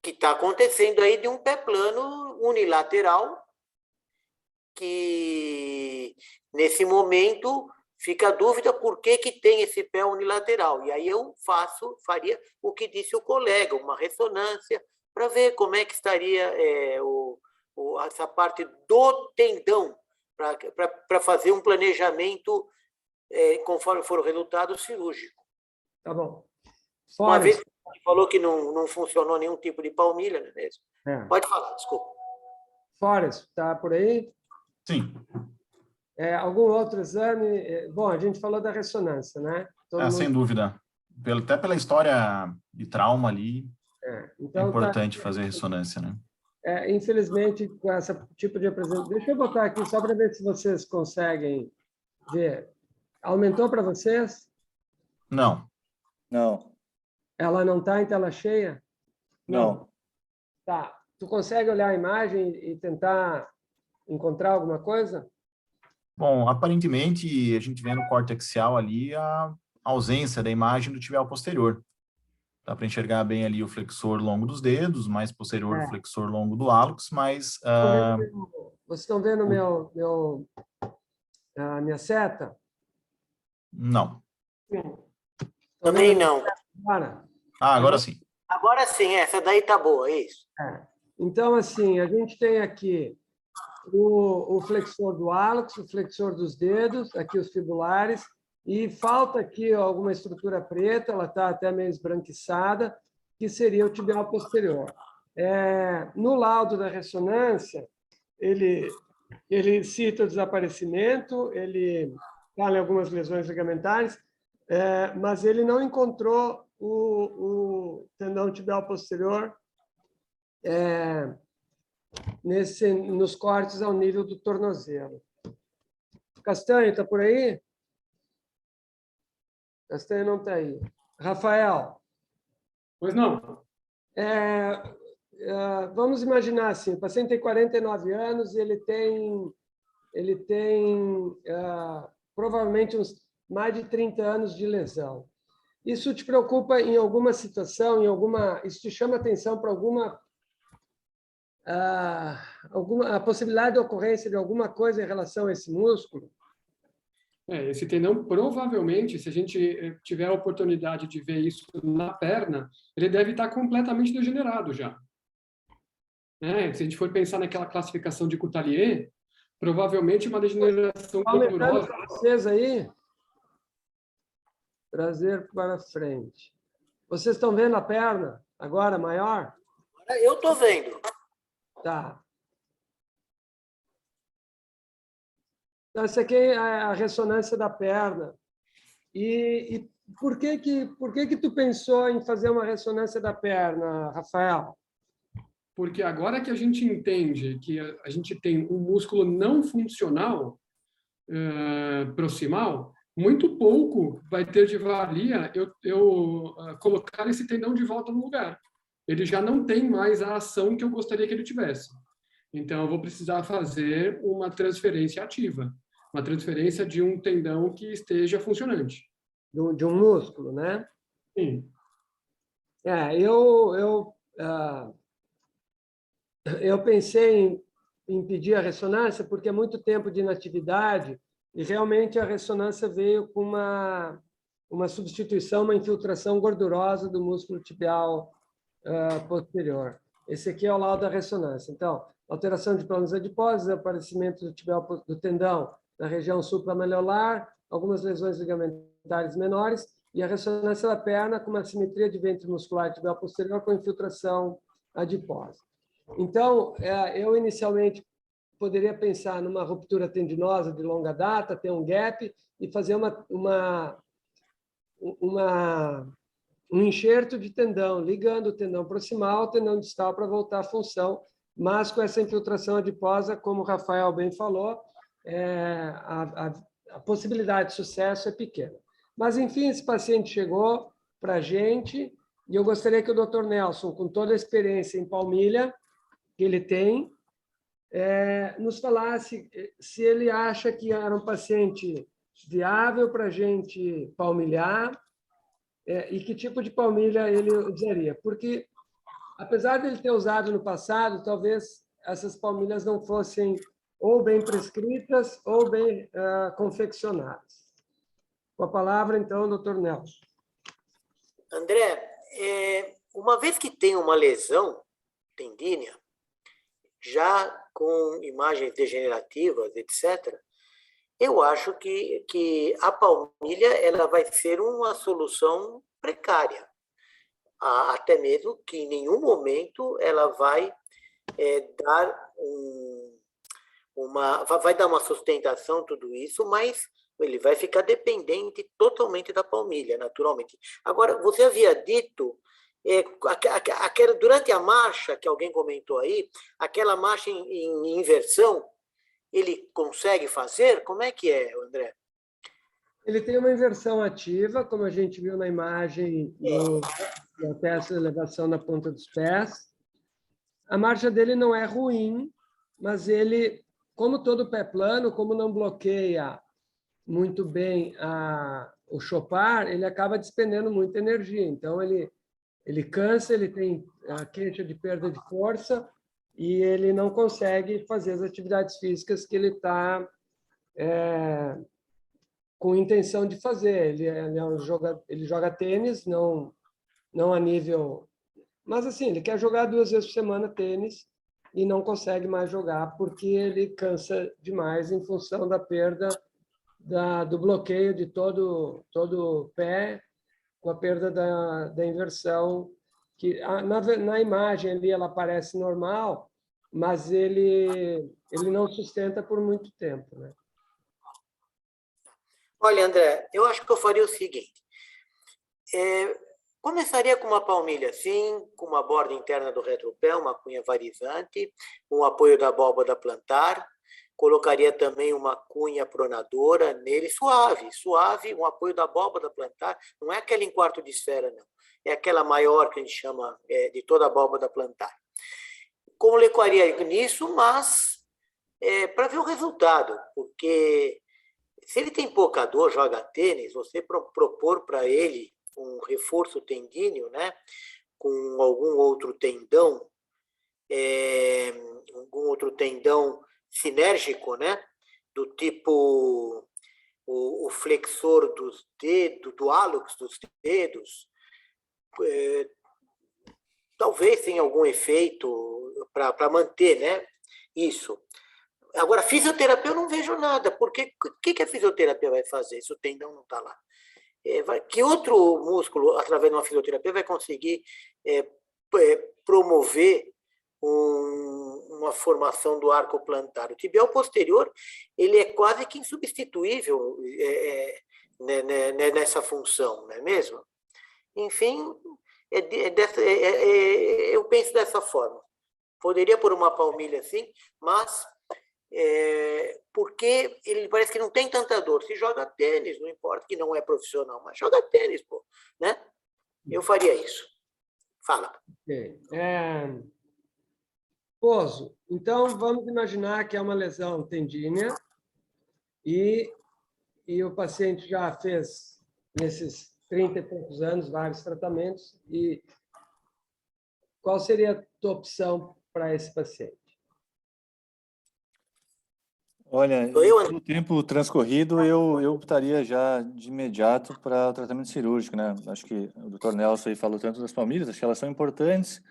que está acontecendo aí de um pé plano unilateral, que nesse momento fica a dúvida por que tem esse pé unilateral. E aí eu faria o que disse o colega, uma ressonância, para ver como é que estaria essa parte do tendão, para fazer um planejamento conforme for o resultado cirúrgico. Tá bom. Uma vez que você falou que não funcionou nenhum tipo de palmilha, não é mesmo? Pode falar, desculpa. Forrest, está por aí? Sim. Algum outro exame? Bom, a gente falou da ressonância, né? Sem dúvida. Até pela história de trauma ali, então, é importante fazer ressonância, né? Infelizmente, com esse tipo de apresentação... Deixa eu botar aqui só para ver se vocês conseguem ver. Aumentou para vocês? Não. Não. Ela não está em tela cheia? Não. Tá. Tu consegue olhar a imagem e tentar encontrar alguma coisa? Bom, aparentemente, a gente vê no córtex axial ali a ausência da imagem do tibial posterior. Dá para enxergar bem ali o flexor longo dos dedos, mais posterior o flexor longo do hálux, mas... Vocês estão vendo a minha seta? Não. Também não. Agora? Agora sim. Agora sim, essa daí tá boa, é isso. Então, assim, a gente tem aqui o flexor do hálux, o flexor dos dedos, aqui os fibulares, e falta aqui alguma estrutura preta, ela está até meio esbranquiçada, que seria o tibial posterior. No laudo da ressonância, ele cita o desaparecimento, ele fala em algumas lesões ligamentares, mas ele não encontrou o tendão tibial posterior nos cortes ao nível do tornozelo. Castanho, está por aí? Castanho não está aí. Rafael. Pois não. Vamos imaginar assim, o paciente tem 49 anos e ele tem provavelmente mais de 30 anos de lesão. Isso te preocupa em alguma situação, isso te chama atenção para a possibilidade de ocorrência de alguma coisa em relação a esse músculo? Esse tendão, provavelmente, se a gente tiver a oportunidade de ver isso na perna, ele deve estar completamente degenerado já. Se a gente for pensar naquela classificação de Coutalier, provavelmente uma degeneração gordurosa. Para vocês aí, trazer para frente. Vocês estão vendo a perna agora maior? Eu estou vendo. Tá. Então, essa aqui é a ressonância da perna. E por que tu pensou em fazer uma ressonância da perna, Rafael? Porque agora que a gente entende que a gente tem um músculo não funcional proximal, muito pouco vai ter de valia eu colocar esse tendão de volta no lugar. Ele já não tem mais a ação que eu gostaria que ele tivesse. Então, eu vou precisar fazer uma transferência ativa, uma transferência de um tendão que esteja funcionante. De um músculo, né? Sim. Eu pensei em pedir a ressonância porque é muito tempo de inatividade e realmente a ressonância veio com uma substituição, uma infiltração gordurosa do músculo tibial posterior. Esse aqui é o laudo da ressonância. Então, alteração de planos adiposos, aparecimento do tibial do tendão na região supramalleolar, algumas lesões ligamentares menores, e a ressonância da perna com uma simetria de ventre muscular tibial posterior com infiltração adiposa. Então, eu inicialmente poderia pensar numa ruptura tendinosa de longa data, ter um gap e fazer um enxerto de tendão, ligando o tendão proximal ao tendão distal para voltar à função, mas com essa infiltração adiposa, como o Rafael bem falou, a possibilidade de sucesso é pequena. Mas, enfim, esse paciente chegou para a gente e eu gostaria que o Dr. Nelson, com toda a experiência em palmilha que ele tem, nos falasse se ele acha que era um paciente viável para a gente palmilhar e que tipo de palmilha ele usaria. Porque, apesar de ele ter usado no passado, talvez essas palmilhas não fossem ou bem prescritas ou bem confeccionadas. Com a palavra, então, Dr. Nelson. André, uma vez que tem uma lesão tendínea, já com imagens degenerativas, etc., eu acho que a palmilha ela vai ser uma solução precária. Até mesmo que em nenhum momento ela vai dar vai dar uma sustentação, tudo isso, mas ele vai ficar dependente totalmente da palmilha, naturalmente. Agora, você havia dito, durante a marcha, que alguém comentou aí, aquela marcha em inversão, ele consegue fazer? Como é que é, André? Ele tem uma inversão ativa, como a gente viu na imagem do teste de elevação na ponta dos pés. A marcha dele não é ruim, mas ele, como todo pé plano, como não bloqueia muito bem o chopar, ele acaba despendendo muita energia. Então, ele cansa, ele tem a queixa de perda de força e ele não consegue fazer as atividades físicas que ele está com intenção de fazer. Ele joga tênis, não a nível... Mas, assim, ele quer jogar 2 vezes por semana tênis e não consegue mais jogar porque ele cansa demais em função da perda do bloqueio de todo o pé, com a perda da inversão, que na imagem ali ela parece normal, mas ele não sustenta por muito tempo, né? Olha, André, eu acho que eu faria o seguinte. Começaria com uma palmilha assim, com uma borda interna do retropé, uma cunha varizante, um apoio da abóbada plantar, colocaria também uma cunha pronadora nele, suave, um apoio da abóbada plantar, não é aquela em quarto de esfera, não. É aquela maior que a gente chama de toda a abóbada plantar. Colocaria nisso, mas para ver o resultado, porque se ele tem pouca dor, joga tênis, você propor para ele um reforço tendíneo, né, com algum outro tendão sinérgico, né, do tipo o flexor dos dedos, do hálux dos dedos, talvez tenha algum efeito para manter, né, isso. Agora, fisioterapia eu não vejo nada, porque o que a fisioterapia vai fazer se o tendão não está lá? Que outro músculo, através de uma fisioterapia, vai conseguir promover uma formação do arco plantar? O tibial posterior ele é quase que insubstituível nessa função, não é mesmo? Enfim, eu penso dessa forma. Poderia pôr uma palmilha assim, mas porque ele parece que não tem tanta dor. Se joga tênis, não importa que não é profissional, mas joga tênis, pô, né? Eu faria isso. Fala. Okay. Pozo, então vamos imaginar que é uma lesão tendínea e o paciente já fez, nesses 30 e poucos anos, vários tratamentos. E qual seria a tua opção para esse paciente? Olha, Sou eu, pelo tempo transcorrido, eu optaria já de imediato para o tratamento cirúrgico, né? Acho que o Dr. Nelson aí falou tanto das palmilhas, acho que elas são importantes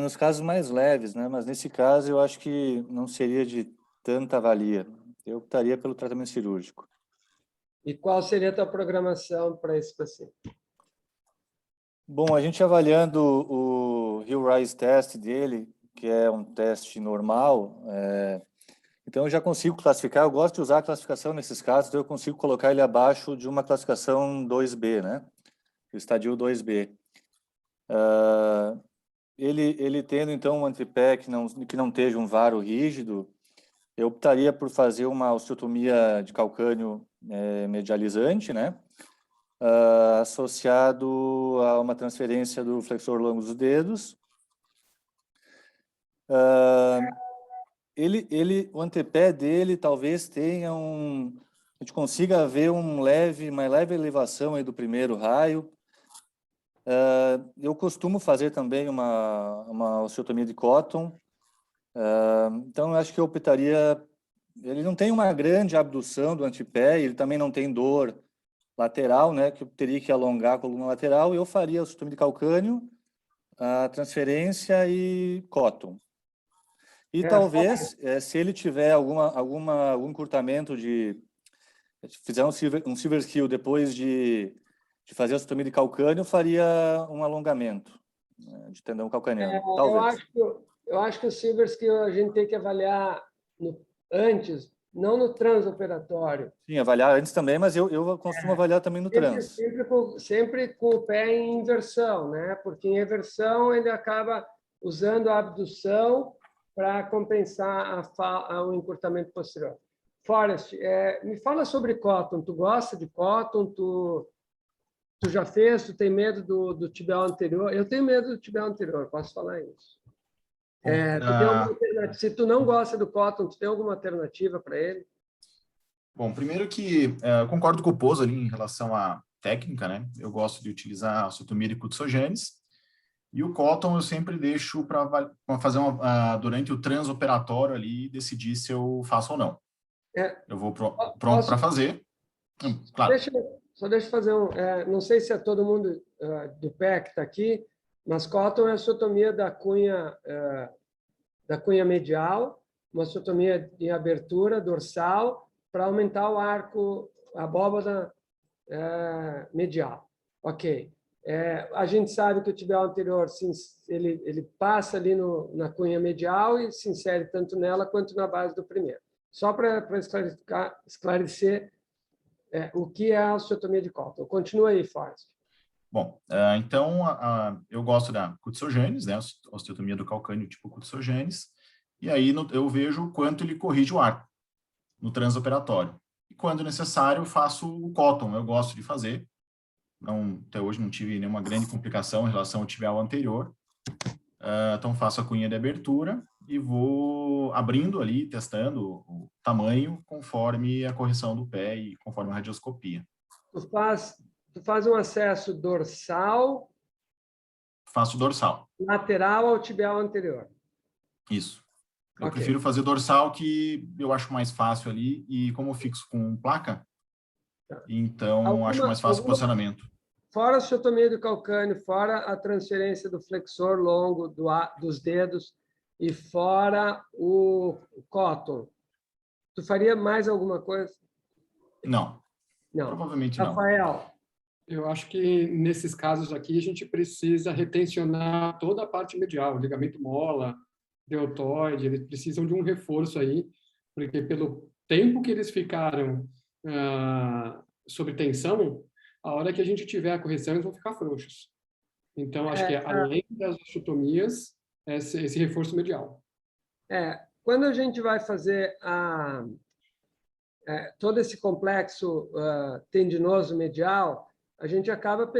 nos casos mais leves, né? Mas nesse caso eu acho que não seria de tanta valia. Eu optaria pelo tratamento cirúrgico. E qual seria a tua programação para esse paciente? Bom, a gente avaliando o Hill-Rise test dele, que é um teste normal, então eu já consigo classificar, eu gosto de usar a classificação nesses casos, então eu consigo colocar ele abaixo de uma classificação 2B, né? O estadio 2B. Ele tendo, então, um antripé que não esteja um varo rígido, eu optaria por fazer uma osteotomia de calcânio medializante, né? Associado a uma transferência do flexor longo dos dedos. O antepé dele talvez tenha a gente consiga ver uma leve elevação aí do primeiro raio. Eu costumo fazer também uma osteotomia de Cotton. Então, eu acho que eu optaria... Ele não tem uma grande abdução do antepé, ele também não tem dor lateral, né, que eu teria que alongar a coluna lateral, e eu faria a osteotomia de calcânio, a transferência e Cotton. E talvez, se ele tiver algum encurtamento fizer um silver skill depois de fazer a osteotomia de calcânio, eu faria um alongamento de tendão calcaneano, talvez. Eu acho que o silver skill a gente tem que avaliar antes, não no transoperatório. Sim, avaliar antes também, mas eu costumo avaliar também no trans. Sempre com o pé em inversão, né? Porque em inversão ele acaba usando a abdução para compensar o encurtamento posterior. Forrest, me fala sobre Cotton. Tu gosta de Cotton? Tu já fez? Tu tem medo do tibial anterior? Eu tenho medo do tibial anterior, posso falar isso. Se tu não gosta do Cotton, tu tem alguma alternativa para ele? Bom, primeiro que eu concordo com o Pozo ali em relação à técnica, né? Eu gosto de utilizar a osteotomia de Kutsogenes, e o Cotton eu sempre deixo para fazer durante o transoperatório ali, decidir se eu faço ou não. Eu vou pronto para fazer. Claro. Só deixa eu fazer não sei se é todo mundo do pé que está aqui, mas Cotton é a osteotomia da cunha medial, uma osteotomia em abertura dorsal para aumentar o arco, a abóbada medial. Ok. A gente sabe que o tibial anterior ele passa ali na cunha medial e se insere tanto nela quanto na base do primeiro. Só para esclarecer o que é a osteotomia de Cotton. Continua aí, Forrest. Bom, então eu gosto da Kutsogenes, né, a osteotomia do calcânio tipo Kutsogenes, e aí eu vejo o quanto ele corrige o arco no transoperatório. E quando necessário, faço o Cotton, eu gosto de fazer. Até hoje não tive nenhuma grande complicação em relação ao tibial anterior. Então faço a cunha de abertura e vou abrindo ali, testando o tamanho conforme a correção do pé e conforme a radioscopia. Tu faz um acesso dorsal? Faço dorsal. Lateral ao tibial anterior. Isso. Eu prefiro fazer dorsal, que eu acho mais fácil ali, e como eu fixo com placa, então acho mais fácil o posicionamento. Fora a osteotomia do calcânio, fora a transferência do flexor longo dos dedos e fora o Cotton, tu faria mais alguma coisa? Não. Provavelmente não. Rafael? Eu acho que nesses casos aqui a gente precisa retensionar toda a parte medial, ligamento mola, deltoide, eles precisam de um reforço aí, porque pelo tempo que eles ficaram sob tensão, a hora que a gente tiver a correção, eles vão ficar frouxos. Então, acho que além das osteotomias, esse reforço medial. Quando a gente vai fazer todo esse complexo tendinoso medial, a gente acaba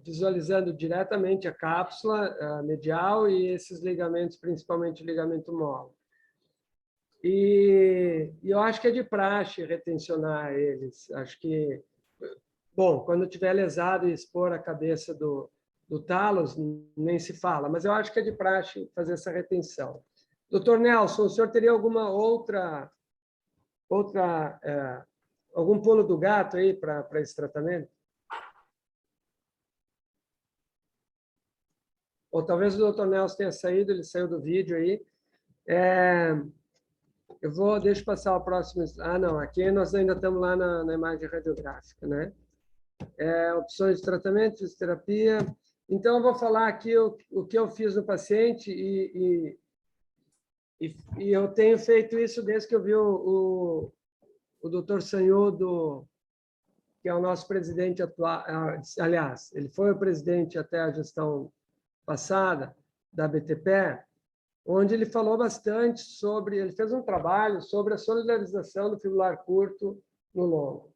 visualizando diretamente a cápsula medial e esses ligamentos, principalmente o ligamento mola. E eu acho que é de praxe retencionar eles. Acho que, bom, quando tiver lesado e expor a cabeça do talos, nem se fala, mas eu acho que é de praxe fazer essa retenção. Doutor Nelson, o senhor teria alguma outra algum pulo do gato aí para esse tratamento? Ou talvez o doutor Nelson tenha saído, ele saiu do vídeo aí. Deixa eu passar o próximo. Não, aqui nós ainda estamos lá na imagem radiográfica, né? Opções de tratamento, fisioterapia. Então, eu vou falar aqui o que eu fiz no paciente e eu tenho feito isso desde que eu vi o doutor Sanhudo, que é o nosso presidente atual. Aliás, ele foi o presidente até a gestão passada da BTP, onde ele falou bastante sobre, ele fez um trabalho sobre a solidarização do fibular curto no longo.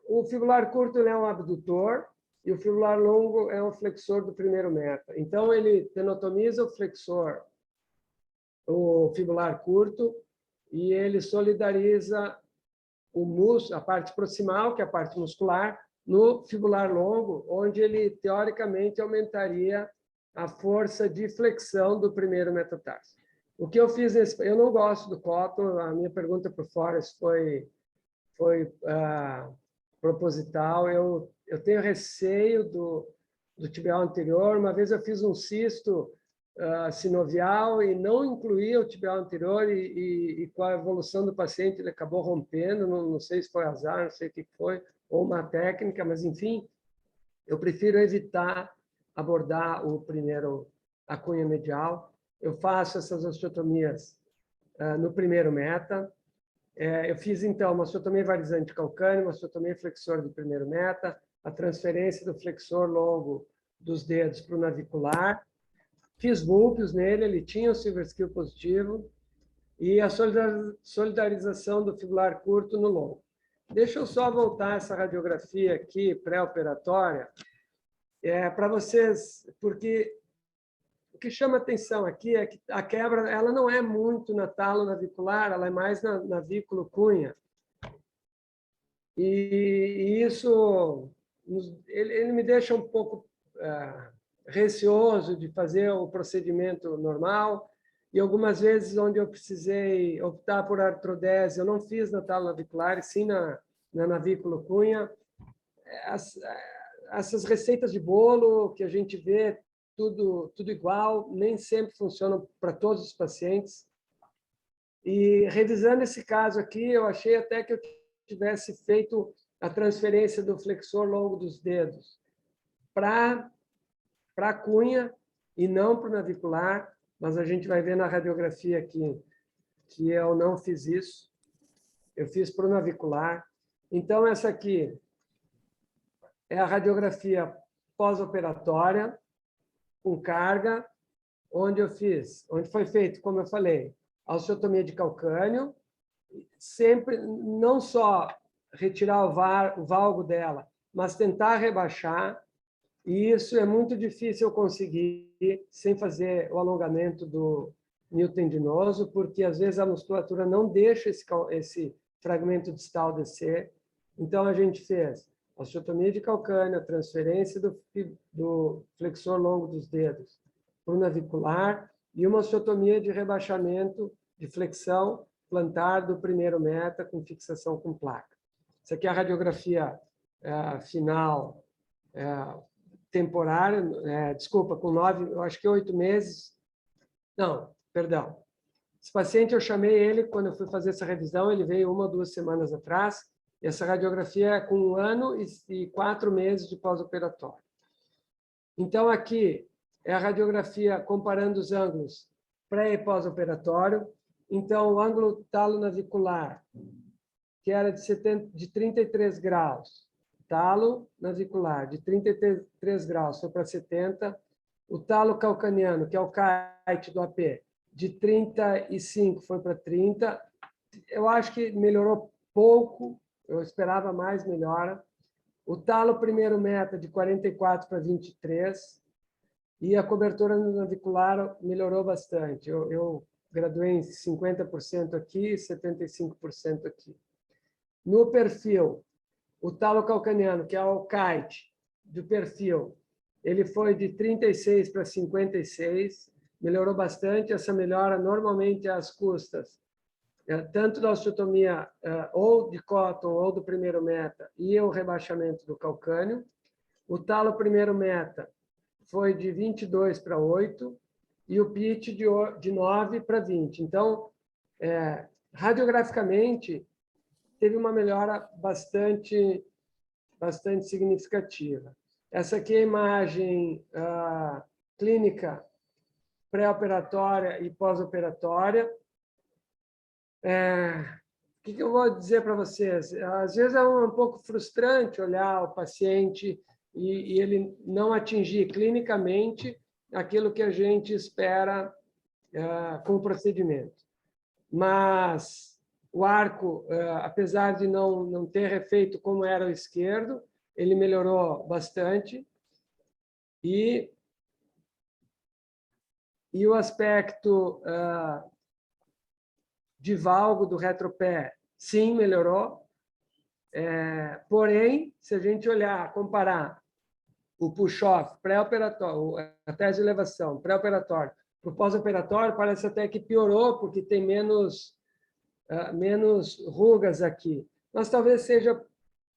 O fibular curto ele é um abdutor e o fibular longo é um flexor do primeiro meta. Então, ele tenotomiza o flexor, o fibular curto, e ele solidariza o músculo, a parte proximal, que é a parte muscular, no fibular longo, onde ele, teoricamente, aumentaria a força de flexão do primeiro metatarso. O que eu fiz eu não gosto do Cotton, a minha pergunta para o Forrest foi proposital. Eu tenho receio do tibial anterior. Uma vez eu fiz um cisto sinovial e não incluía o tibial anterior e com a evolução do paciente ele acabou rompendo, não sei se foi azar, não sei o que foi, ou uma técnica, mas enfim, eu prefiro evitar abordar a cunha medial. Eu faço essas osteotomias no primeiro meta. Eu fiz, então, uma osteotomia varizante calcânea, uma osteotomia flexor do primeiro meta, a transferência do flexor longo dos dedos para o navicular. Fiz Vulpius nele, ele tinha o Silver Skill positivo, e a solidarização do fibular curto no longo. Deixa eu só voltar essa radiografia aqui, pré-operatória, para vocês, porque o que chama atenção aqui é que a quebra ela não é muito na talo navicular, ela é mais na navículo cunha. E isso ele me deixa um pouco receoso de fazer o procedimento normal, e algumas vezes onde eu precisei optar por artrodese, eu não fiz na talo navicular, e sim na navículo cunha. Essas receitas de bolo que a gente vê, tudo igual, nem sempre funcionam para todos os pacientes. E revisando esse caso aqui, eu achei até que eu tivesse feito a transferência do flexor longo dos dedos para a cunha e não para o navicular, mas a gente vai ver na radiografia aqui que eu não fiz isso. Eu fiz para o navicular. Então, essa aqui é a radiografia pós-operatória, com carga, onde foi feito, como eu falei, a osteotomia de calcânio, sempre não só retirar o valgo dela, mas tentar rebaixar, e isso é muito difícil eu conseguir sem fazer o alongamento do miotendinoso, porque às vezes a musculatura não deixa esse fragmento distal descer. Então a gente fez a osteotomia de calcânio, a transferência do flexor longo dos dedos para o navicular e uma osteotomia de rebaixamento de flexão plantar do primeiro meta com fixação com placa. Essa aqui é a radiografia final temporária, com 9, eu acho que 8 meses. Não, perdão. Esse paciente, eu chamei ele quando eu fui fazer essa revisão, ele veio 1 ou 2 semanas atrás, e essa radiografia é com 1 ano e 4 meses de pós-operatório. Então, aqui é a radiografia comparando os ângulos pré- e pós-operatório. Então, o ângulo talo-navicular, que era de 33 graus, talo navicular de 33 graus foi para 70, o talo calcaniano, que é o kite do AP, de 35 foi para 30. Eu acho que melhorou pouco, eu esperava mais melhora. O talo primeiro meta de 44 para 23 e a cobertura navicular melhorou bastante. Eu graduei em 50% aqui e 75% aqui. No perfil, o talo calcaniano, que é o kite do perfil, ele foi de 36 para 56, melhorou bastante. Essa melhora, normalmente, às custas tanto da osteotomia ou de Cotton ou do primeiro meta e o rebaixamento do calcânio. O talo primeiro meta foi de 22 para 8 e o pitch de 9 para 20. Então, radiograficamente, teve uma melhora bastante significativa. Essa aqui é a imagem clínica pré-operatória e pós-operatória. O que eu vou dizer para vocês? Às vezes é um pouco frustrante olhar o paciente e ele não atingir clinicamente aquilo que a gente espera com o procedimento. Mas o arco, apesar de não ter efeito como era o esquerdo, ele melhorou bastante. E o aspecto de valgo do retropé, sim, melhorou. Porém, se a gente comparar o push-off pré-operatório, a tese de elevação pré-operatório para o pós-operatório, parece até que piorou, porque tem menos rugas aqui. Mas talvez seja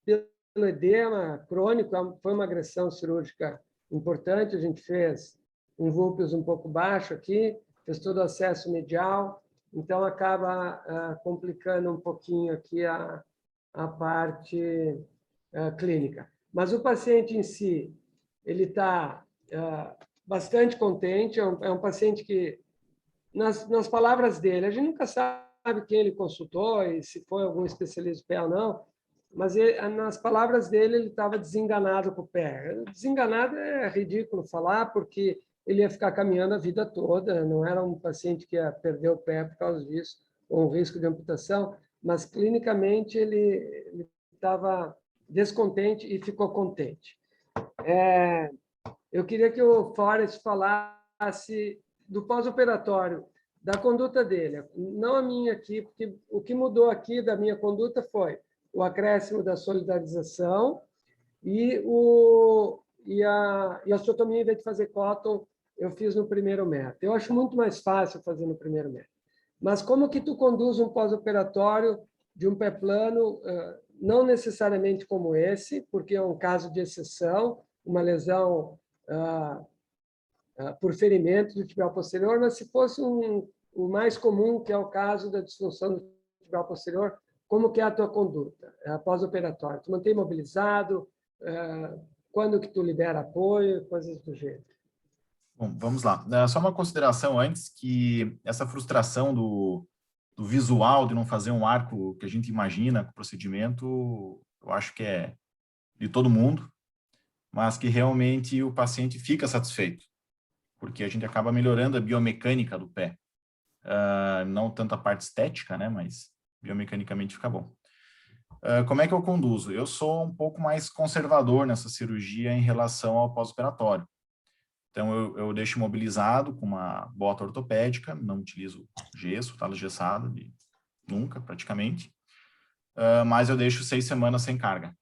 pelo edema crônico, foi uma agressão cirúrgica importante, a gente fez um vulpus um pouco baixo aqui, fez todo o acesso medial, então acaba complicando um pouquinho aqui a parte clínica. Mas o paciente em si, ele está bastante contente, é um paciente que, nas palavras dele, a gente nunca sabe quem ele consultou e se foi algum especialista do pé ou não, mas nas palavras dele, ele estava desenganado com o pé. Desenganado é ridículo falar, porque ele ia ficar caminhando a vida toda, não era um paciente que ia perder o pé por causa disso, ou um risco de amputação, mas clinicamente ele estava descontente e ficou contente. Eu queria que o Forrest falasse do pós-operatório, da conduta dele, não a minha aqui, porque o que mudou aqui da minha conduta foi o acréscimo da solidarização e a osteotomia, em vez de fazer Cotton, eu fiz no primeiro meta. Eu acho muito mais fácil fazer no primeiro meta. Mas como que tu conduz um pós-operatório de um pé plano, não necessariamente como esse, porque é um caso de exceção, uma lesão por ferimento do tibial posterior, mas se fosse o mais comum, que é o caso da disfunção do tibial posterior, como que é a tua conduta pós-operatória? Tu mantém imobilizado? Quando que tu libera apoio? Coisas do jeito. Bom, vamos lá. Só uma consideração antes, que essa frustração do visual de não fazer um arco que a gente imagina com o procedimento, eu acho que é de todo mundo, mas que realmente o paciente fica satisfeito, porque a gente acaba melhorando a biomecânica do pé. Não tanto a parte estética, né, mas biomecanicamente fica bom. Como é que eu conduzo? Eu sou um pouco mais conservador nessa cirurgia em relação ao pós-operatório. Então, eu deixo imobilizado com uma bota ortopédica, não utilizo gesso, tala engessada, nunca, praticamente. Mas eu deixo 6 semanas sem carga.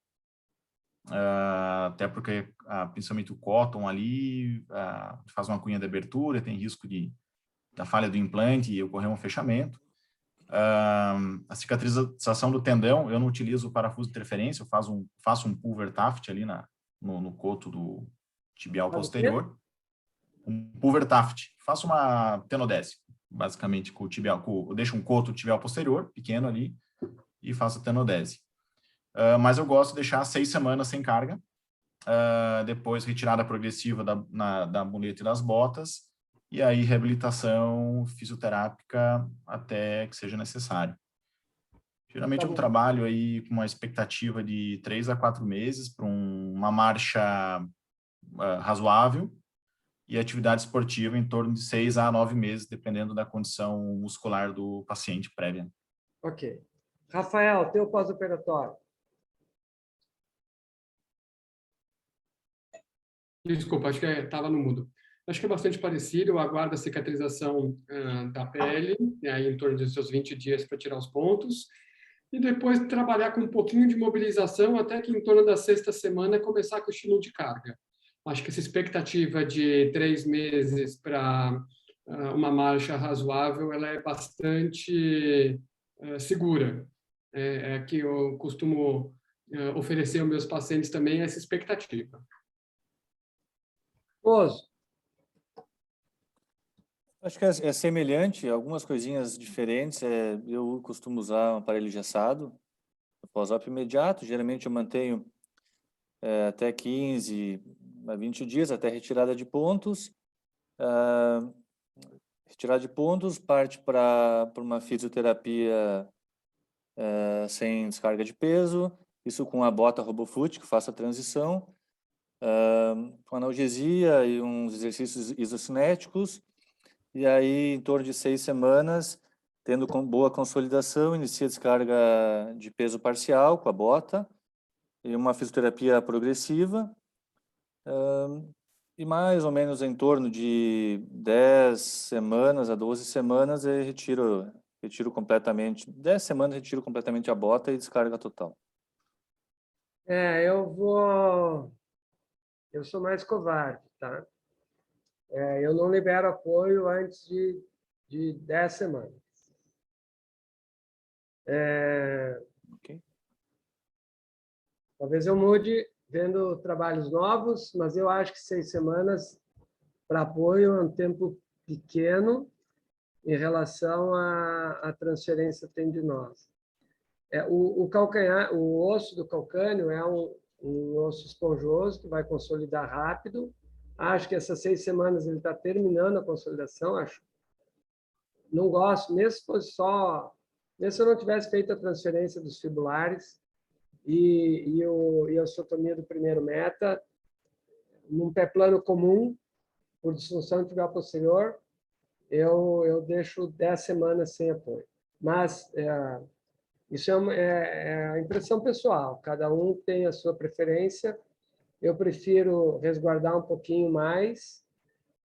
Até porque, principalmente o Cotton ali, faz uma cunha de abertura, tem risco da falha do implante e ocorrer um fechamento. A cicatrização do tendão, eu não utilizo o parafuso de interferência, eu faço um pulver Taft ali no coto do tibial posterior. Um pulver Taft, faço uma tenodese, basicamente, com o tibial, eu deixo um coto tibial posterior, pequeno ali, e faço a tenodese. Mas eu gosto de deixar 6 semanas sem carga, depois retirada progressiva da muleta e das botas, e aí reabilitação fisioterápica até que seja necessário. Geralmente eu trabalho aí com uma expectativa de 3 a 4 meses para uma marcha razoável e atividade esportiva em torno de 6 a 9 meses, dependendo da condição muscular do paciente prévia. Ok. Rafael, teu pós-operatório. Desculpa, acho que estava no mudo. Acho que é bastante parecido, eu aguardo a cicatrização da pele, aí em torno dos seus 20 dias para tirar os pontos, e depois trabalhar com um pouquinho de mobilização até que em torno da 6ª semana começar com o estímulo de carga. Acho que essa expectativa de 3 meses para uma marcha razoável, ela é bastante segura. Que eu costumo oferecer aos meus pacientes também essa expectativa. Oso. Acho que é semelhante, algumas coisinhas diferentes. Eu costumo usar um aparelho engessado, pós-op imediato. Geralmente eu mantenho até 15 a 20 dias, até retirada de pontos. Retirada de pontos, parte para uma fisioterapia sem descarga de peso, isso com a bota RoboFoot, que faça a transição, com analgesia e uns exercícios isocinéticos, e aí em torno de 6 semanas, tendo boa consolidação, inicia a descarga de peso parcial com a bota, e uma fisioterapia progressiva, e mais ou menos em torno de 10 semanas a 12 semanas eu retiro completamente, 10 semanas retiro completamente a bota e descarga total. Eu sou mais covarde, tá? Eu não libero apoio antes de 10 semanas. Okay. Talvez eu mude vendo trabalhos novos, mas eu acho que 6 semanas para apoio é um tempo pequeno em relação à transferência tendinosa. O calcanhar, o osso do calcâneo é um osso esponjoso que vai consolidar rápido. Acho que essas 6 semanas ele está terminando a consolidação. Acho. Não gosto, mesmo se eu não tivesse feito a transferência dos fibulares e a osteotomia do primeiro meta, num pé plano comum, por disfunção tibial posterior, eu deixo 10 semanas sem apoio. Mas isso é a impressão pessoal, cada um tem a sua preferência. Eu prefiro resguardar um pouquinho mais,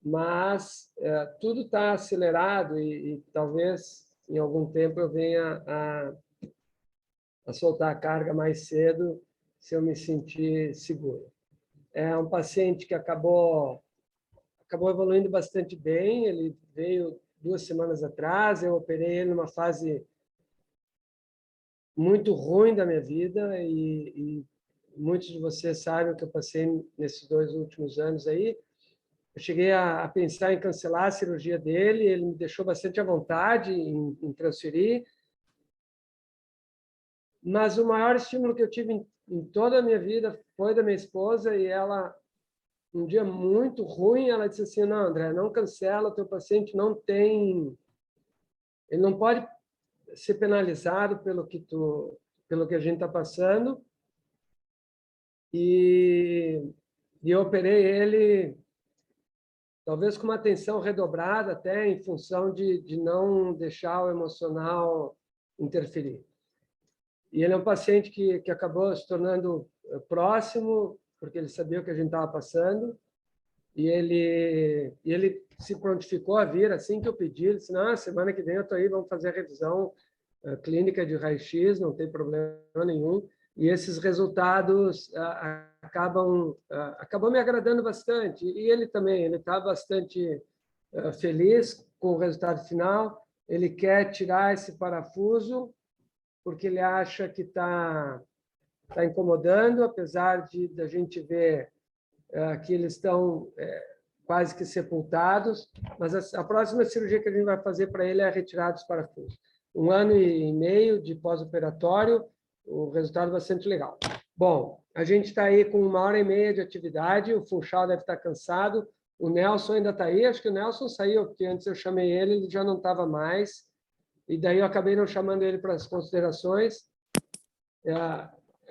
mas tudo está acelerado e talvez em algum tempo eu venha a soltar a carga mais cedo se eu me sentir seguro. É um paciente que acabou evoluindo bastante bem, ele veio 2 semanas atrás, eu operei ele numa fase muito ruim da minha vida e muitos de vocês sabem o que eu passei nesses 2 últimos anos aí. Eu cheguei a pensar em cancelar a cirurgia dele, ele me deixou bastante à vontade em transferir, mas o maior estímulo que eu tive em toda a minha vida foi da minha esposa, e ela, um dia muito ruim, ela disse assim: não, André, não cancela, teu paciente não tem... Ele não pode ser penalizado pelo que a gente está passando. E eu operei ele, talvez com uma atenção redobrada, até em função de não deixar o emocional interferir. E ele é um paciente que acabou se tornando próximo, porque ele sabia o que a gente estava passando, e ele se prontificou a vir assim que eu pedi. Ele disse: não, semana que vem eu estou aí, vamos fazer a revisão clínica de raio-x, não tem problema nenhum. E esses resultados acabam me agradando bastante. E ele também, ele está bastante feliz com o resultado final. Ele quer tirar esse parafuso, porque ele acha que está incomodando, apesar da gente ver que eles estão quase que sepultados. Mas a próxima cirurgia que a gente vai fazer para ele é a retirada dos parafusos. 1 ano e meio de pós-operatório, o resultado bastante legal. Bom, a gente está aí com 1h30 de atividade, o Funchal deve estar cansado, o Nelson ainda está aí, acho que o Nelson saiu, porque antes eu chamei ele já não estava mais, e daí eu acabei não chamando ele para as considerações.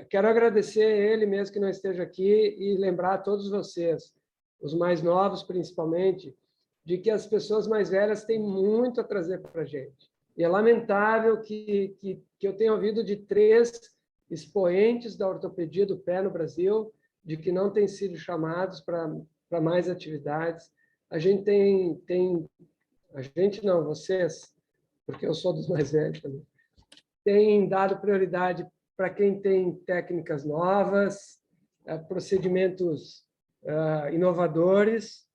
Quero agradecer ele, mesmo que não esteja aqui, e lembrar a todos vocês, os mais novos principalmente, de que as pessoas mais velhas têm muito a trazer para a gente. E é lamentável que eu tenha ouvido de 3 expoentes da ortopedia do pé no Brasil, de que não têm sido chamados para mais atividades. A gente não, vocês, porque eu sou dos mais velhos também, tem dado prioridade para quem tem técnicas novas, procedimentos inovadores.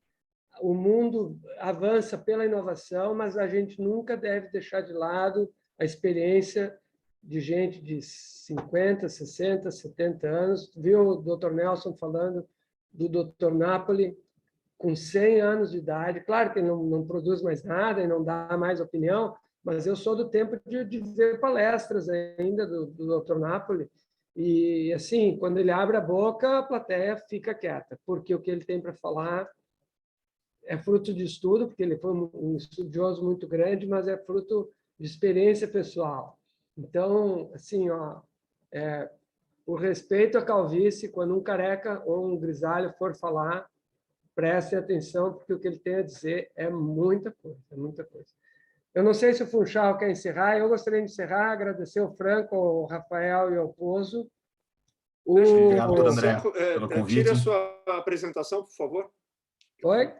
O mundo avança pela inovação, mas a gente nunca deve deixar de lado a experiência de gente de 50, 60, 70 anos. Viu o Dr. Nelson falando do Dr. Napoli, com 100 anos de idade. Claro que ele não produz mais nada e não dá mais opinião, mas eu sou do tempo de ver palestras ainda do Dr. Napoli. E, assim, quando ele abre a boca, a plateia fica quieta, porque o que ele tem para falar é fruto de estudo, porque ele foi um estudioso muito grande, mas é fruto de experiência pessoal. Então, assim, por respeito à calvície, quando um careca ou um grisalho for falar, prestem atenção, porque o que ele tem a dizer é muita coisa, é muita coisa. Eu não sei se o Funchal quer encerrar, eu gostaria de encerrar, agradecer ao Franco, ao Rafael e ao Pozo. Obrigado, doutor André, pelo convite. Tire a sua apresentação, por favor. Oi?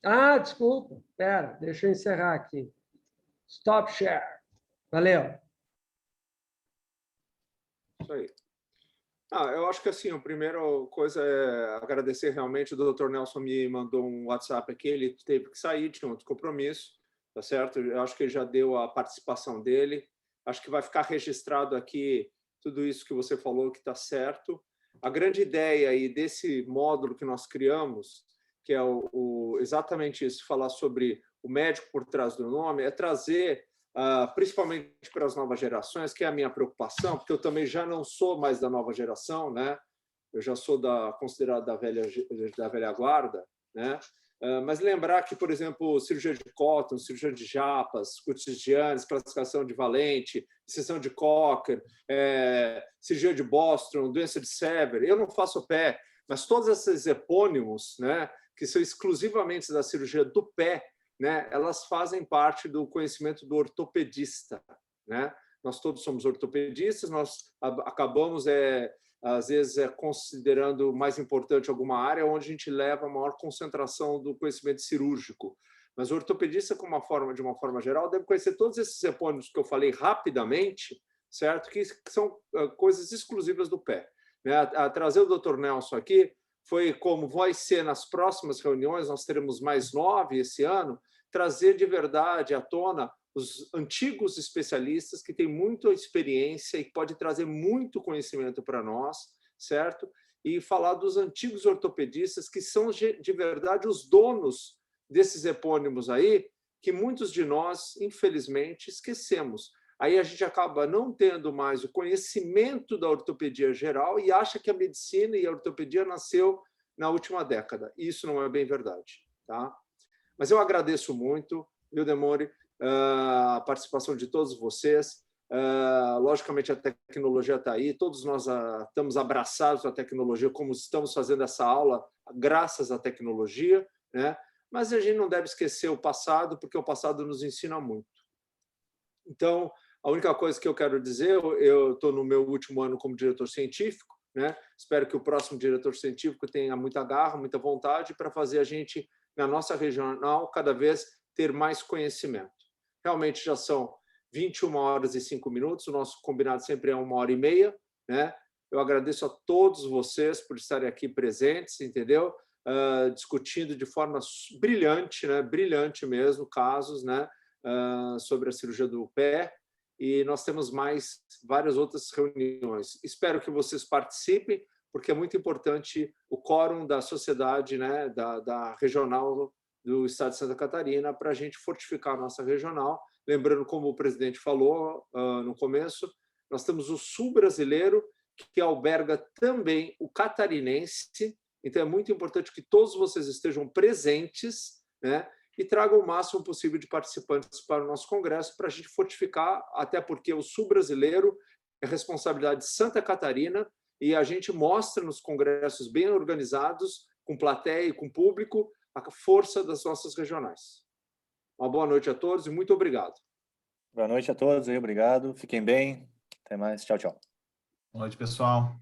Ah, desculpa. Espera, deixa eu encerrar aqui. Stop share. Valeu. Isso aí. Eu acho que assim, a primeira coisa é agradecer realmente. O Dr. Nelson me mandou um WhatsApp aqui, ele teve que sair, tinha outro compromisso, tá certo? Eu acho que ele já deu a participação dele. Acho que vai ficar registrado aqui tudo isso que você falou, que está certo. A grande ideia aí desse módulo que nós criamos, que é exatamente isso, falar sobre o médico por trás do nome, é trazer, principalmente para as novas gerações, que é a minha preocupação, porque eu também já não sou mais da nova geração, né? Eu já sou considerado da velha guarda, né? Mas lembrar que, por exemplo, cirurgia de Cotton, cirurgia de Japas, Curtigianes, classificação de Valente, exceção de Cocker, cirurgia de Boston, doença de Sever, eu não faço pé, mas todos esses epônimos, né, que são exclusivamente da cirurgia do pé, né, elas fazem parte do conhecimento do ortopedista, né? Nós todos somos ortopedistas, nós acabamos às vezes considerando mais importante alguma área onde a gente leva a maior concentração do conhecimento cirúrgico. Mas o ortopedista, de uma forma geral, deve conhecer todos esses epônimos que eu falei rapidamente, certo? Que são coisas exclusivas do pé. Né? A trazer o Dr. Nelson aqui foi como vai ser nas próximas reuniões, nós teremos mais 9 esse ano, trazer de verdade à tona os antigos especialistas que têm muita experiência e que pode trazer muito conhecimento para nós, certo? E falar dos antigos ortopedistas que são de verdade os donos desses epônimos aí, que muitos de nós, infelizmente, esquecemos. Aí a gente acaba não tendo mais o conhecimento da ortopedia geral e acha que a medicina e a ortopedia nasceu na última década. Isso não é bem verdade, tá? Mas eu agradeço muito, viu, Demore, a participação de todos vocês. Logicamente, a tecnologia está aí, todos nós estamos abraçados à tecnologia, como estamos fazendo essa aula, graças à tecnologia, né? Mas a gente não deve esquecer o passado, porque o passado nos ensina muito. Então, a única coisa que eu quero dizer, eu estou no meu último ano como diretor científico, né? Espero que o próximo diretor científico tenha muita garra, muita vontade para fazer a gente, na nossa regional, cada vez ter mais conhecimento. Realmente já são 21 horas e 5 minutos, o nosso combinado sempre é 1h30, né? Eu agradeço a todos vocês por estarem aqui presentes, entendeu? Discutindo de forma brilhante, né? Brilhante mesmo, casos, né? Sobre a cirurgia do pé, e nós temos mais várias outras reuniões. Espero que vocês participem, porque é muito importante o quórum da sociedade, né? da regional do Estado de Santa Catarina, para a gente fortificar a nossa regional. Lembrando, como o presidente falou no começo, nós temos o sul brasileiro, que alberga também o catarinense, então é muito importante que todos vocês estejam presentes, né, e tragam o máximo possível de participantes para o nosso congresso, para a gente fortificar, até porque o sul brasileiro é responsabilidade de Santa Catarina, e a gente mostra nos congressos bem organizados, com plateia e com público, a força das nossas regionais. Uma boa noite a todos e muito obrigado. Boa noite a todos, obrigado. Fiquem bem. Até mais. Tchau, tchau. Boa noite, pessoal.